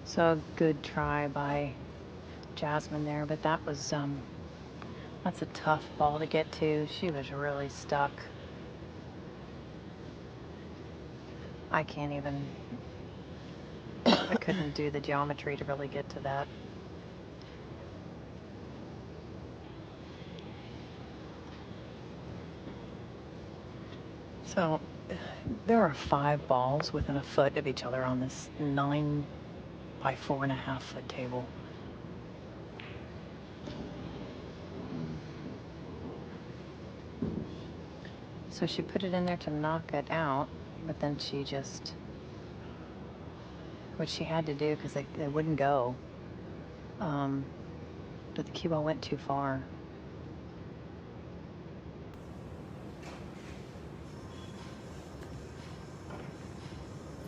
So a good try by Jasmine there, but that's a tough ball to get to. She was really stuck. I can't even I couldn't do the geometry to really get to that. So there are 5 balls within a foot of each other on this 9 by 4.5 foot table. So she put it in there to knock it out, but then she just, which she had to do because they wouldn't go. But the cue ball went too far.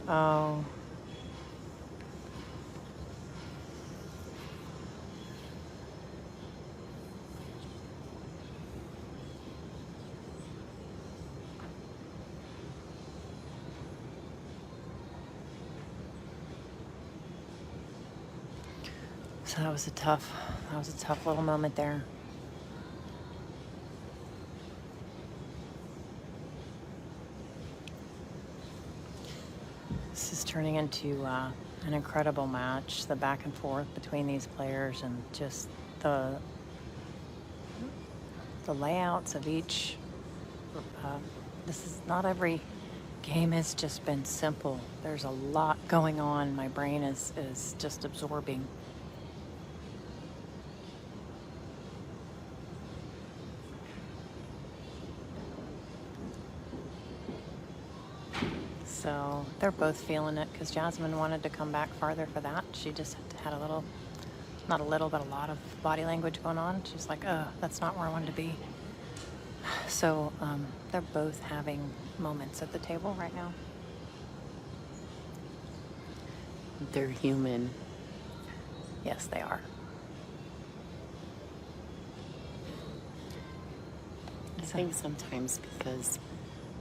Oh. So that was a tough little moment there. This is turning into an incredible match. The back and forth between these players and just the layouts of each. This is not every game has just been simple. There's a lot going on. My brain is just absorbing. So they're both feeling it because Jasmine wanted to come back farther for that. She just had a little, not a little, but a lot of body language going on. She's like, that's not where I wanted to be. So they're both having moments at the table right now. They're human. Yes, they are. I think sometimes because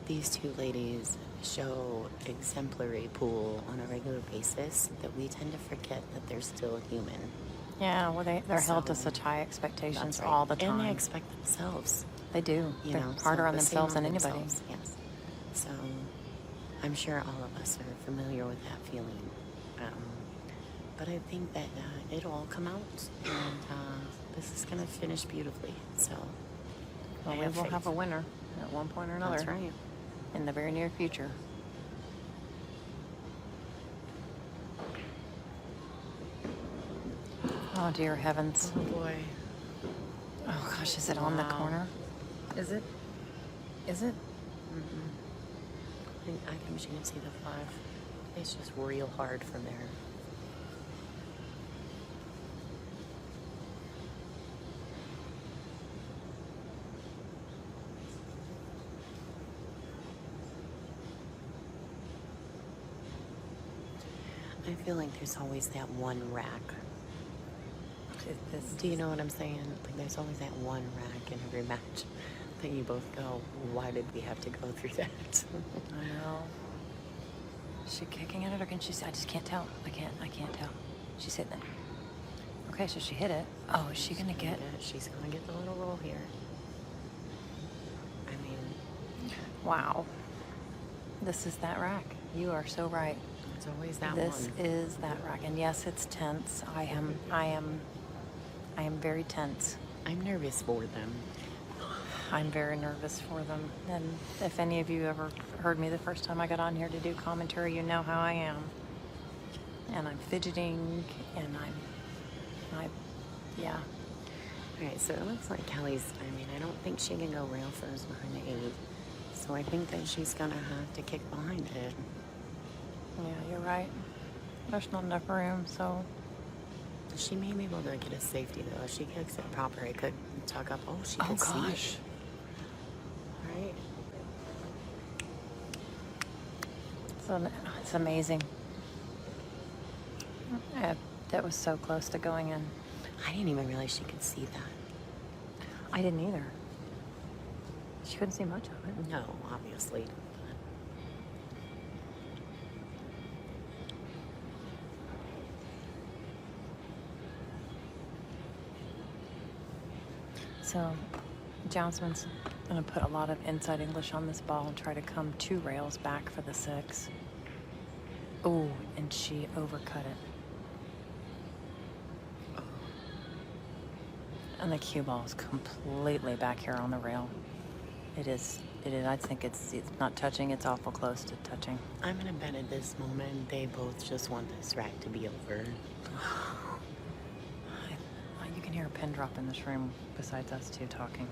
these two ladies show exemplary pool on a regular basis that we tend to forget that they're still human. Yeah, well, they're held to such high expectations Right. all the time. And they expect themselves. They do. They're harder on themselves than anybody. Yes. So I'm sure all of us are familiar with that feeling. But I think that it'll all come out, and this is going to finish beautifully. So Well, we will have a winner at one point or another. That's right. In the very near future. Oh, dear heavens. Oh boy. Oh gosh, is it on the Wow. corner? Is it? Is it? I think she can see the 5. It's just real hard from there. I feel like there's always that one rack. Do you know what I'm saying? Like there's always that one rack in every match that you both go, why did we have to go through that? I know. Is she kicking at it or can she say, I just can't tell. I can't tell. She's hitting it. Okay, so she hit it. Oh, is she gonna get? She's gonna get the little roll here. I mean, Wow. This is that rack. You are so right. it's always that This one. is that rack, and yes, it's tense. I am very tense. I'm nervous for them. I'm very nervous for them. And if any of you ever heard me the first time I got on here to do commentary, you know how I am. And I'm fidgeting, and yeah. All right, so it looks like Kelly's, I don't think she can go rail first behind the 8. So I think that she's gonna have to kick behind it. Yeah, you're right. There's not enough room, so She may be able to get a safety though. If she kicks it proper, it could tuck up. Oh, she could see it. Right? It's amazing. That was so close to going in. I didn't even realize she could see that. I didn't either. She couldn't see much of it. No, obviously. So, Jasmine's going to put a lot of inside English on this ball and try to come 2 rails back for the 6. Oh, and she overcut it. And the cue ball is completely back here on the rail. It is, I think it's not touching, it's awful close to touching. I'm gonna bet at this moment they both just want this rack to be over. You can hear a pin drop in this room besides us two talking.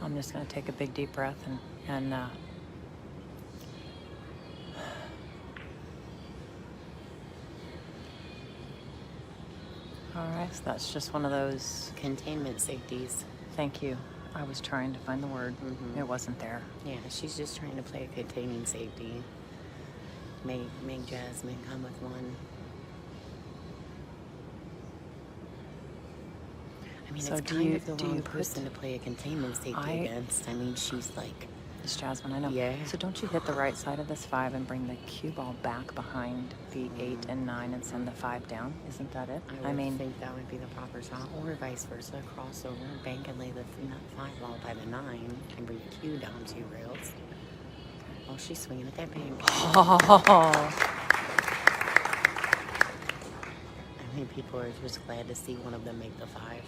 I'm just going to take a big deep breath and all right, so that's just one of those Containment safeties. thank you. I was trying to find the word. It wasn't there. Yeah, she's just trying to play a containing safety. Make Jasmine come with one. I mean, So it's do kind you- of the do you wrong put- person to play a containment safety against. I mean, she's like, It's Jasmine, I know. Yeah. So don't you hit the right side of this 5 and bring the cue ball back behind the 8 and 9 and send the 5 down? Isn't that it? I think that would be the proper shot, or vice versa, crossover, bank and lay the 5 ball by the 9 and bring the cue down 2 rails. Oh, she's swinging at that bank. Oh. I think people are just glad to see one of them make the 5.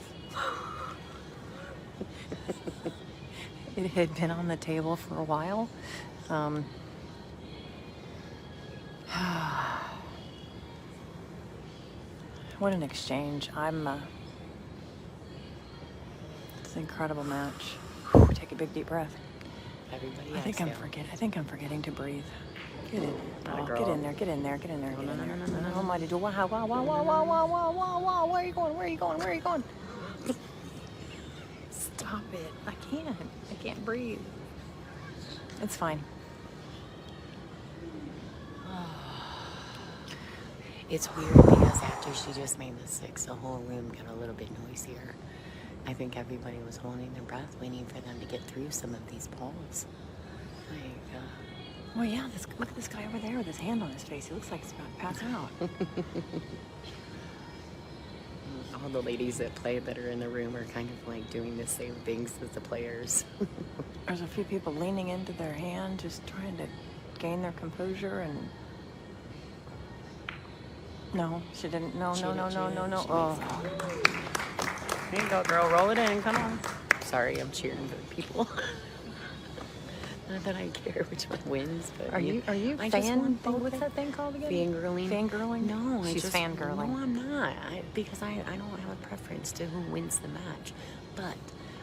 It had been on the table for a while. What an exchange. It's an incredible match. Whew, take a big deep breath. Everybody I think I'm forgetting to breathe. Get in. Oh, get in there, get in there, get in there, get in there. Oh my, do wow, wow, wow, wow, wow, wow, wow, wow, wow. Where are you going? Where are you going? Where are you going? Stop it. I can't breathe. It's fine. It's weird because after she just made the 6, the whole room got a little bit noisier. I think everybody was holding their breath, waiting for them to get through some of these balls. Well, yeah, look at this guy over there with his hand on his face. He looks like he's about to pass out. All the ladies that play that are in the room are kind of like doing the same things as the players. There's a few people leaning into their hand, just trying to gain their composure and... No, she didn't. No. Oh. Here you go, girl. Roll it in. Come on. Sorry, I'm cheering for the people. Not that I care which one wins, but Are you I just want both. what's that thing called again? Fangirling. Fangirling? No, She's fangirling. No, I'm not. Because I don't have a preference to who wins the match, but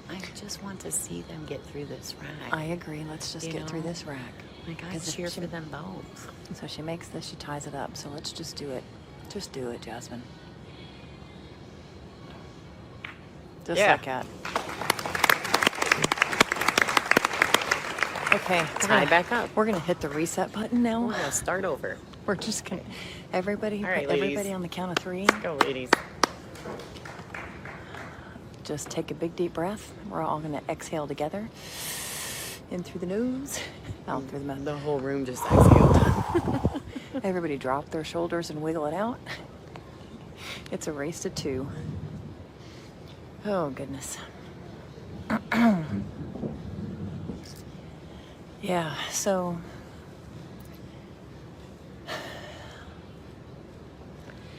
I just want to see them get through this rack. I agree. Let's just get through this rack. Like, I cheer for them both. So she makes this, she ties it up. So let's just do it. Just do it, Jasmine. Just like that. Okay. Tie back up. We're gonna hit the reset button now. We're gonna start over. We're just gonna everybody All right, everybody ladies. on the count of 3. Let's go, ladies. Just take a big deep breath. We're all gonna exhale together. In through the nose, out through the mouth. The whole room just exhaled. Everybody drop their shoulders and wiggle it out. It's a race to 2. Oh, goodness. Yeah, so...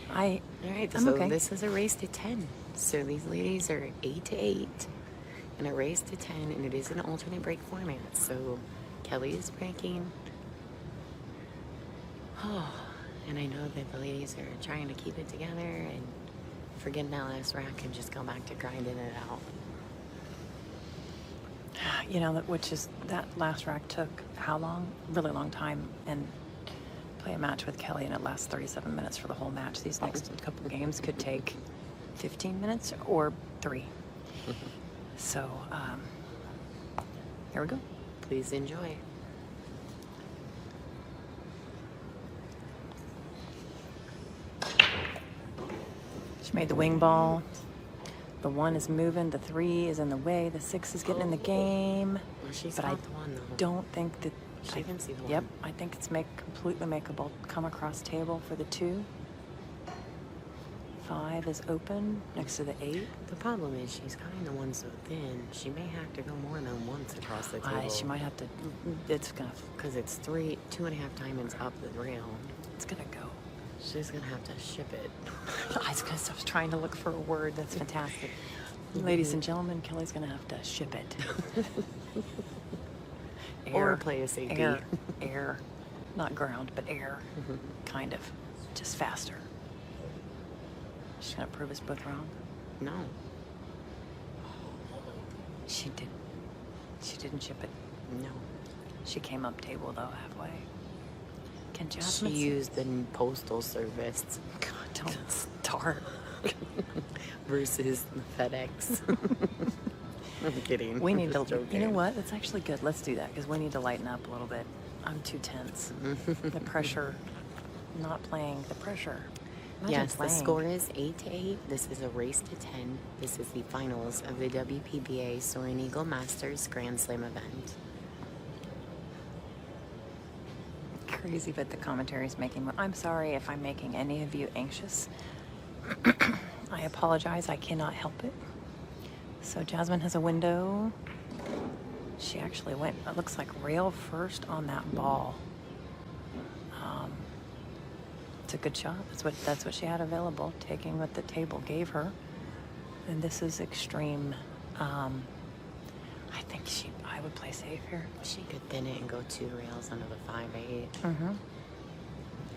All right, I'm so okay. this is a race to 10. So these ladies are 8 to 8 in a race to 10, and it is an alternate break format. So Kelly is breaking. Oh, and I know that the ladies are trying to keep it together and forget that last rack and just go back to grinding it out. You know, that last rack took how long? Really long time. And play a match with Kelly and it lasts 37 minutes for the whole match. These next couple games could take 15 minutes or 3. So, here we go. Please enjoy. She made the wing ball. The 1 is moving. The 3 is in the way. The 6 is getting in the game. Well, she's But got I the one, though. don't think that... She can see the one. Yep, I think it's completely makeable. Come across table for the 2. 5 is open next to the 8. The problem is she's kind of one so thin. She may have to go more than once across the table. She might have to. It's gonna. Because it's 2.5 diamonds up the rail. It's gonna go. She's gonna have to ship it. I was trying to look for a word. That's fantastic. Ladies and gentlemen, Kelly's gonna have to ship it. Or play a safety. Air. Not ground, but air. Kind of. Just faster. She's gonna prove us both wrong. No. She did. She didn't ship it. No. She came up table though halfway. Can She Jasmine? used the postal service God, don't start. versus FedEx. I'm kidding. We I'm need to. just joking. You know what? It's actually good. Let's do that because we need to lighten up a little bit. I'm too tense. The pressure. Not playing. The pressure. Imagine Yes, playing. the score is 8-8. This is a race to 10. This is the finals of the WPBA Soaring Eagle Masters Grand Slam event. Crazy, but the commentary is making me. I'm sorry if I'm making any of you anxious. I apologize. I cannot help it. So Jasmine has a window. She actually went. It looks like rail first on that ball. It's a good shot. That's what she had available. Taking what the table gave her. And this is extreme. I think I would play safe here. She could thin it and go 2 rails under the 5-8. Mm-hmm.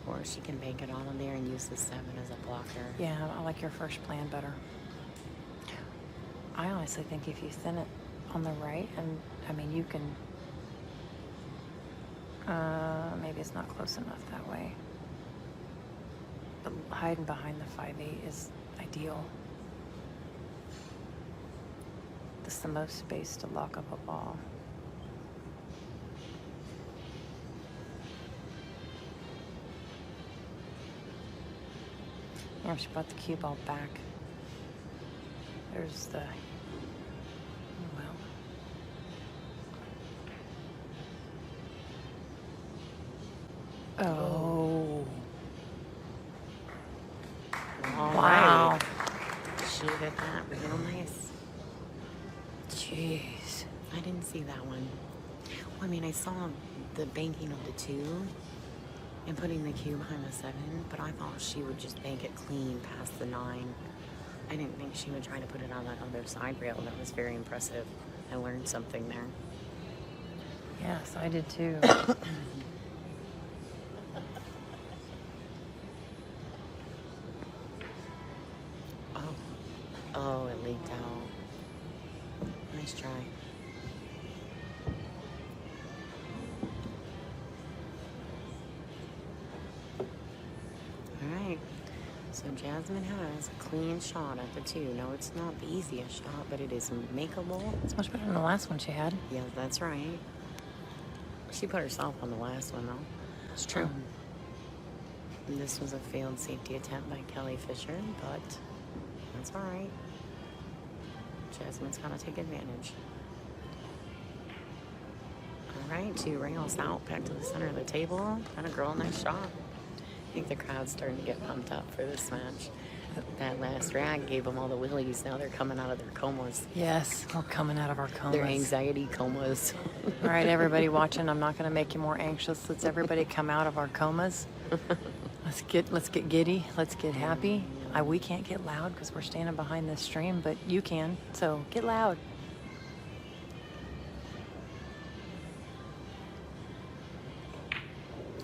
Or she can bank it all in there and use the 7 as a blocker. Yeah, I like your first plan better. I honestly think if you thin it on the right, and I mean you can. Maybe it's not close enough that way. But hiding behind the 5-8 is ideal. This is the most space to lock up a ball. Yeah, she brought the cue ball back. There's the. Well. Oh. All Wow. right. She hit that real nice. Jeez. I didn't see that one. Well, I mean, I saw the banking of the 2 and putting the cue behind the 7, but I thought she would just bank it clean past the 9. I didn't think she would try to put it on that other side rail. That was very impressive. I learned something there. Yes, I did too. Oh, it leaked out. Nice try. All right. So Jasmine has a clean shot at the 2. No, it's not the easiest shot, but it is makeable. It's much better than the last one she had. Yeah, that's right. She put herself on the last one, though. It's true. And this was a failed safety attempt by Kelly Fisher, but that's all right. Jasmine's got to take advantage. All right, 2 rails out, back to the center of the table. And a girl, nice shot. I think the crowd's starting to get pumped up for this match. That last drag gave them all the willies. Now they're coming out of their comas. Yes, we're coming out of our comas. Their anxiety comas. All right, everybody watching, I'm not going to make you more anxious. Let's everybody come out of our comas. Let's get giddy. Let's get happy. We can't get loud because we're standing behind this stream, but you can. So get loud.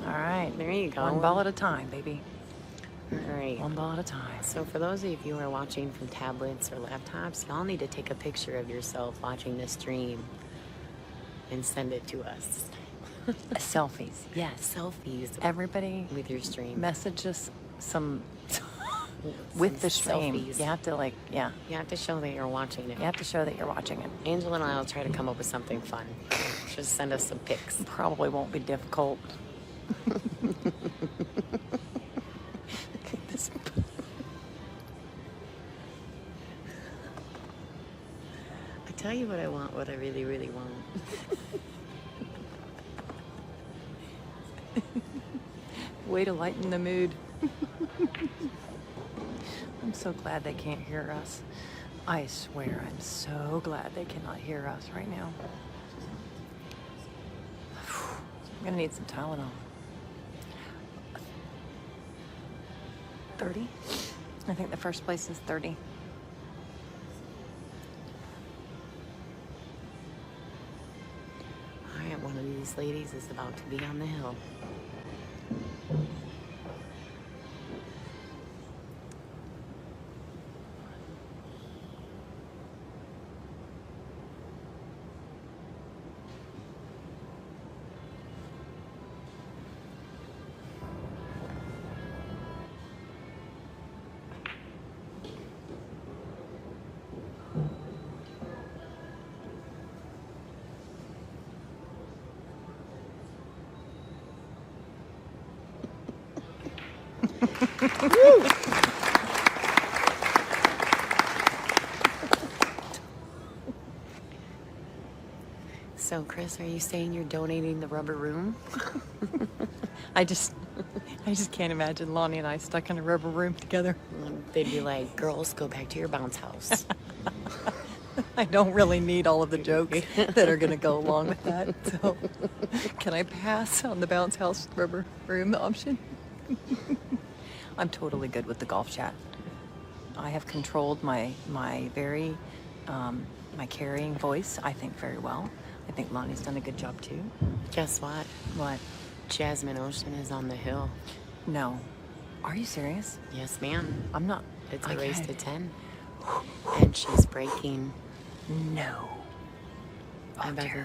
All right. There you go. One ball at a time, baby. All right. One ball at a time. So for those of you who are watching from tablets or laptops, y'all need to take a picture of yourself watching this stream and send it to us. Selfies. Yes. Selfies Everybody with your stream. message us some with the stream. Selfies. You have to yeah. You have to show that you're watching it. You have to show that you're watching it. Angela and I will try to come up with something fun. Just send us some pics. Probably won't be difficult. I tell you what I want, what I really, really want. Way to lighten the mood. I'm so glad they can't hear us. I swear, I'm so glad they cannot hear us right now. I'm gonna need some Tylenol. 30? I think the first place is 30. All right, one of these ladies is about to be on the hill. So, Chris, are you saying you're donating the rubber room? I just can't imagine Lonnie and I stuck in a rubber room together. They'd be like, girls, go back to your bounce house. I don't really need all of the jokes that are going to go along with that. So, can I pass on the bounce house rubber room option? I'm totally good with the golf chat. I have controlled my very my carrying voice, I think, very well. I think Lonnie's done a good job too. Guess what? What? Jasmin Ouschan is on the hill. No. Are you serious? Yes, ma'am. I'm not. It's a I race can't- to 10. And she's breaking. No. I Oh, bet dear.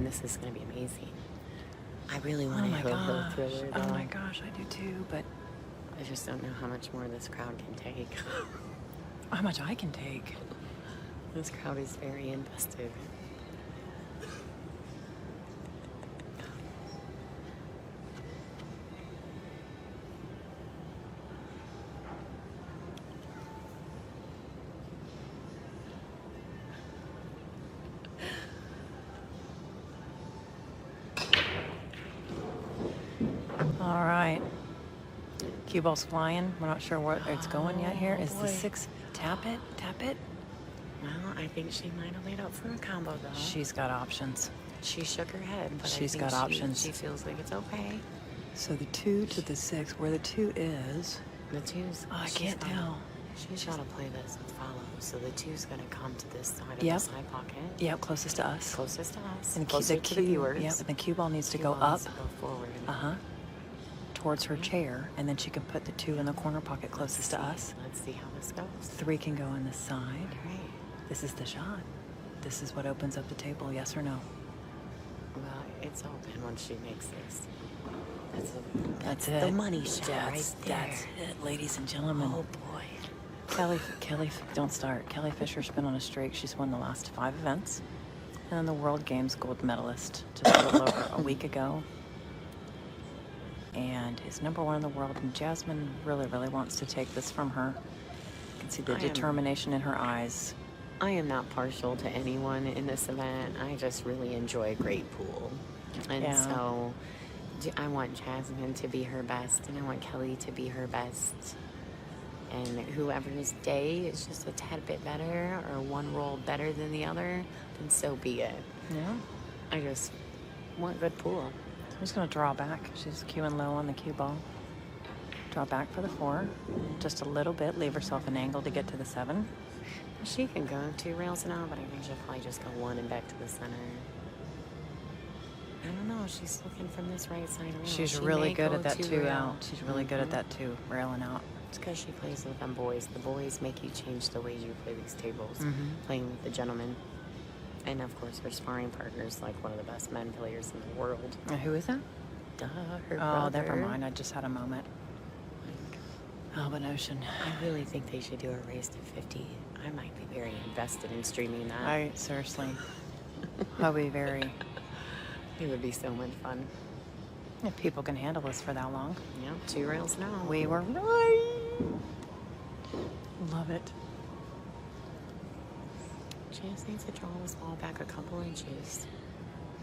this is going to be amazing. I really Oh want my to hill gosh. thriller, though. Oh my gosh, I do too. But I just don't know how much more this crowd can take. how much I can take. This crowd is very invested. All right. Cue ball's flying. We're not sure where it's going yet here. Is the boy. 6 tap it? Tap it? Well, I think she might have laid up for a combo, though. She's got options. She shook her head, but She's I think got options. She feels like it's okay. So the 2 to the 6, where the 2 is. The two's. Oh, I she's can't gotta- tell. She's got to play this and follow. So the two's going to come to this side of Yep. the side pocket. Yep, closest to us. Closest to us. And Closer to the viewers. Yep, and the cue ball needs to Cue go ball up. needs to go forward. Towards her chair, and then she can put the 2 in the corner pocket closest to us. Let's see how this goes. 3 can go on this side. All right. This is the shot. This is what opens up the table, yes or no? Well, it's open once she makes this. That's The it. money shot That's, right there. that's it, ladies and gentlemen. Oh boy. Kelly, don't start. Kelly Fisher's been on a streak. She's won the last 5 events. And then the World Games gold medalist just a little over a week ago. And is #1 in the world. And Jasmine really, really wants to take this from her. You can see the determination in her eyes. I am not partial to anyone in this event. I just really enjoy a great pool. And Yeah. so I want Jasmine to be her best, and I want Kelly to be her best. And whoever's day is just a tad bit better or one roll better than the other, then so be it. Yeah. I just want good pool. I'm just going to draw back. She's cueing low on the cue ball. Draw back for the 4. Just a little bit. Leave herself an angle to get to the 7. She can go 2 rails now, but I think she'll probably just go 1 and back to the center. I don't know. She's looking from this right side rail. She's She really may good go at that 2 2 rail. out. She's really good at that 2 railing out. It's because she plays with them boys. The boys make you change the way you play these tables, playing with the gentlemen. And of course, her sparring partner's like one of the best men players in the world. Who is that? Duh, her Oh, brother. never mind. I just had a moment. Albin Ocean. I really think they should do a race to 50. I might be very invested in streaming that. I seriously. I'll be very. It would be so much fun. If people can handle this for that long. Yeah, 2 rails now. We were right. Love it. She just needs to draw this ball back a couple inches.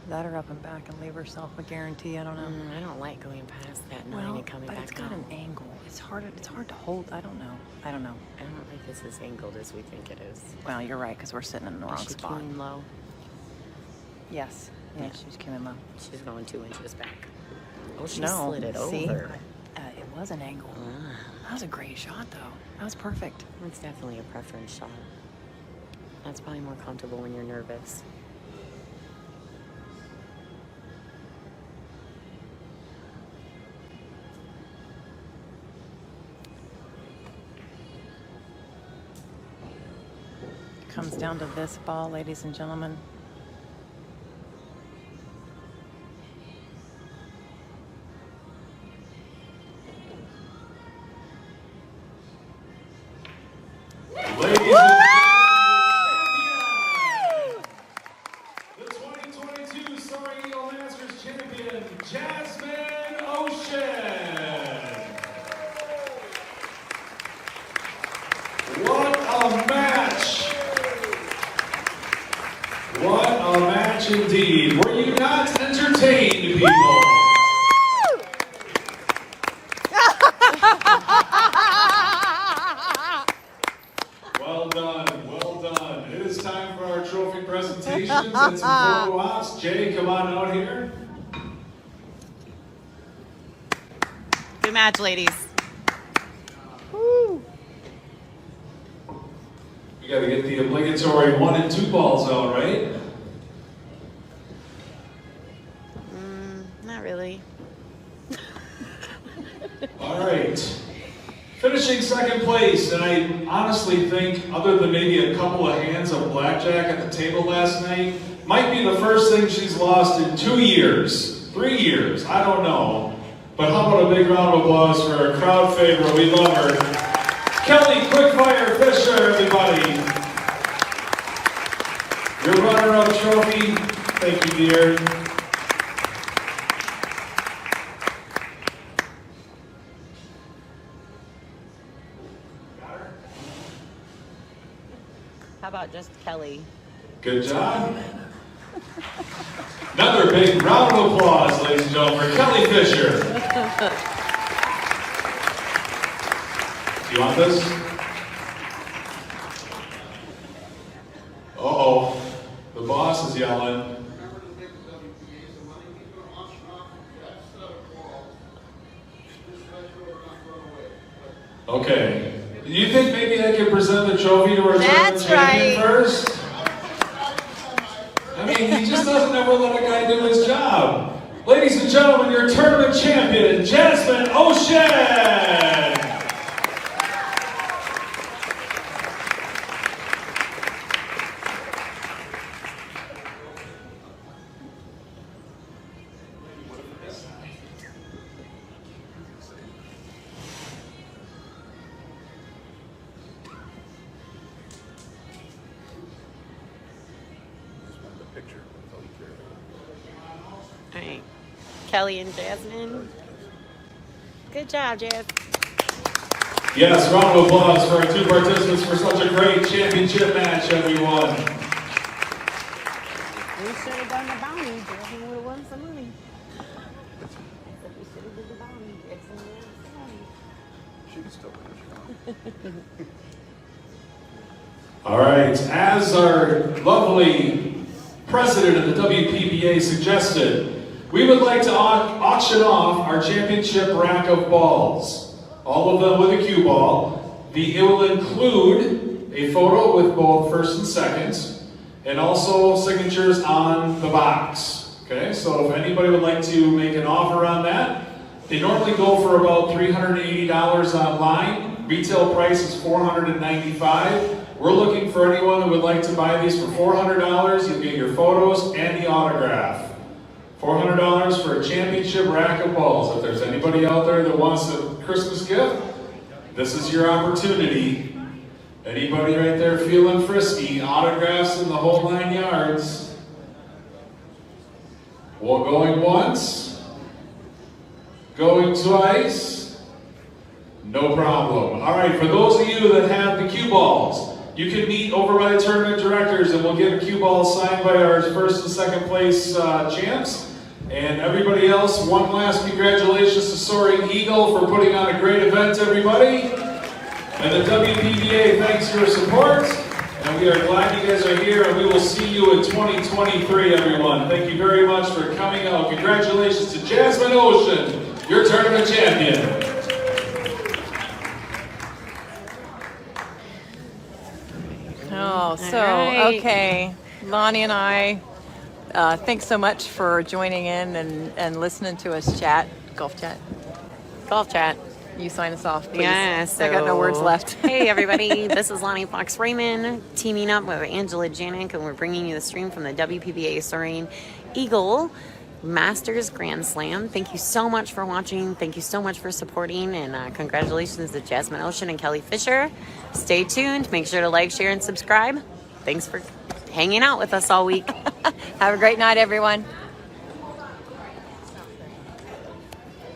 Let her up and back and leave herself a guarantee. I don't know. I don't like going past that 9 and coming but back it's got out. an angle. It's hard to hold. I don't know. I don't think it's as angled as we think it is. Well, you're right, because we're sitting in the wrong Is she spot. cueing low? Yes. Yeah, Yeah. she's coming low. She's going 2 inches back. Oh, she No, slid it see? over. It was an angle. That was a great shot, though. That was perfect. It's definitely a preference shot. That's probably more comfortable when you're nervous. Comes down to this ball, ladies and gentlemen. Ladies and gentlemen, the 2022 Soaring Eagle Masters champion, Jasmin Ouschan. What a match! What a match indeed. Were you not entertained, people? Well done, well done. It is time for our trophy presentations and some photo ops. Jay, come on out here. Good match, ladies. We got to get the obligatory 1 and 2 balls out, right? Not really. All right. Finishing second place, and I honestly think, other than maybe a couple of hands of blackjack at the table last night, might be the first thing she's lost in 2 years, 3 years, I don't know. But how about a big round of applause for our crowd favorite? We love her. Kelly Quickfire Fisher, everybody. Your runner-up trophy. Thank you, dear. How about just Kelly? Good job. Another big round of applause, ladies and gentlemen, for Kelly Fisher. Do you want this? Uh-oh. The boss is yelling. Okay. Do you think maybe I could present the trophy to our tournament champion first? I mean, he just doesn't ever let a guy do his job. Ladies and gentlemen, your tournament champion, Jasmin Ouschan. All right. Kelly and Jasmine. Good job, Jazz. Yes, round of applause for our 2 participants for such a great championship match that we won. We should have done the bounty. Jasmine would have won some money. We should have done the bounty. Jackson would have won some money. She can still finish. All right, as our lovely president of the WPBA suggested, we would like to auction off our championship rack of balls. All of them with a cue ball. It will include a photo with both first and seconds, and also signatures on the box. Okay, so if anybody would like to make an offer on that, they normally go for about $380 online. Retail price is $495. We're looking for anyone that would like to buy these for $400. You'll get your photos and the autograph. $400 for a championship rack of balls. If there's anybody out there that wants a Christmas gift, this is your opportunity. Anybody right there feeling frisky, autographs in the whole 9 yards. Well, going once, going twice, no problem. All right, for those of you that have the cue balls, you can meet over by the tournament directors and we'll get a cue ball signed by our first and second place champs. And everybody else, one last congratulations to Soaring Eagle for putting on a great event, everybody. And the WPBA thanks for your support. And we are glad you guys are here, and we will see you in 2023, everyone. Thank you very much for coming out. Congratulations to Jasmin Ouschan, your tournament champion. Oh, so, right. okay. Lonnie and I, thanks so much for joining in and listening to us chat. Golf chat. Golf chat. You sign us off, please. Yeah, so I got no words left. Hey, everybody. This is Lonnie Fox Raymond teaming up with Angela Janik, and we're bringing you the stream from the WPBA Soaring Eagle Masters Grand Slam. Thank you so much for watching. Thank you so much for supporting, and congratulations to Jasmin Ouschan and Kelly Fisher. Stay tuned. Make sure to like, share, and subscribe. Thanks for hanging out with us all week. Have a great night, everyone.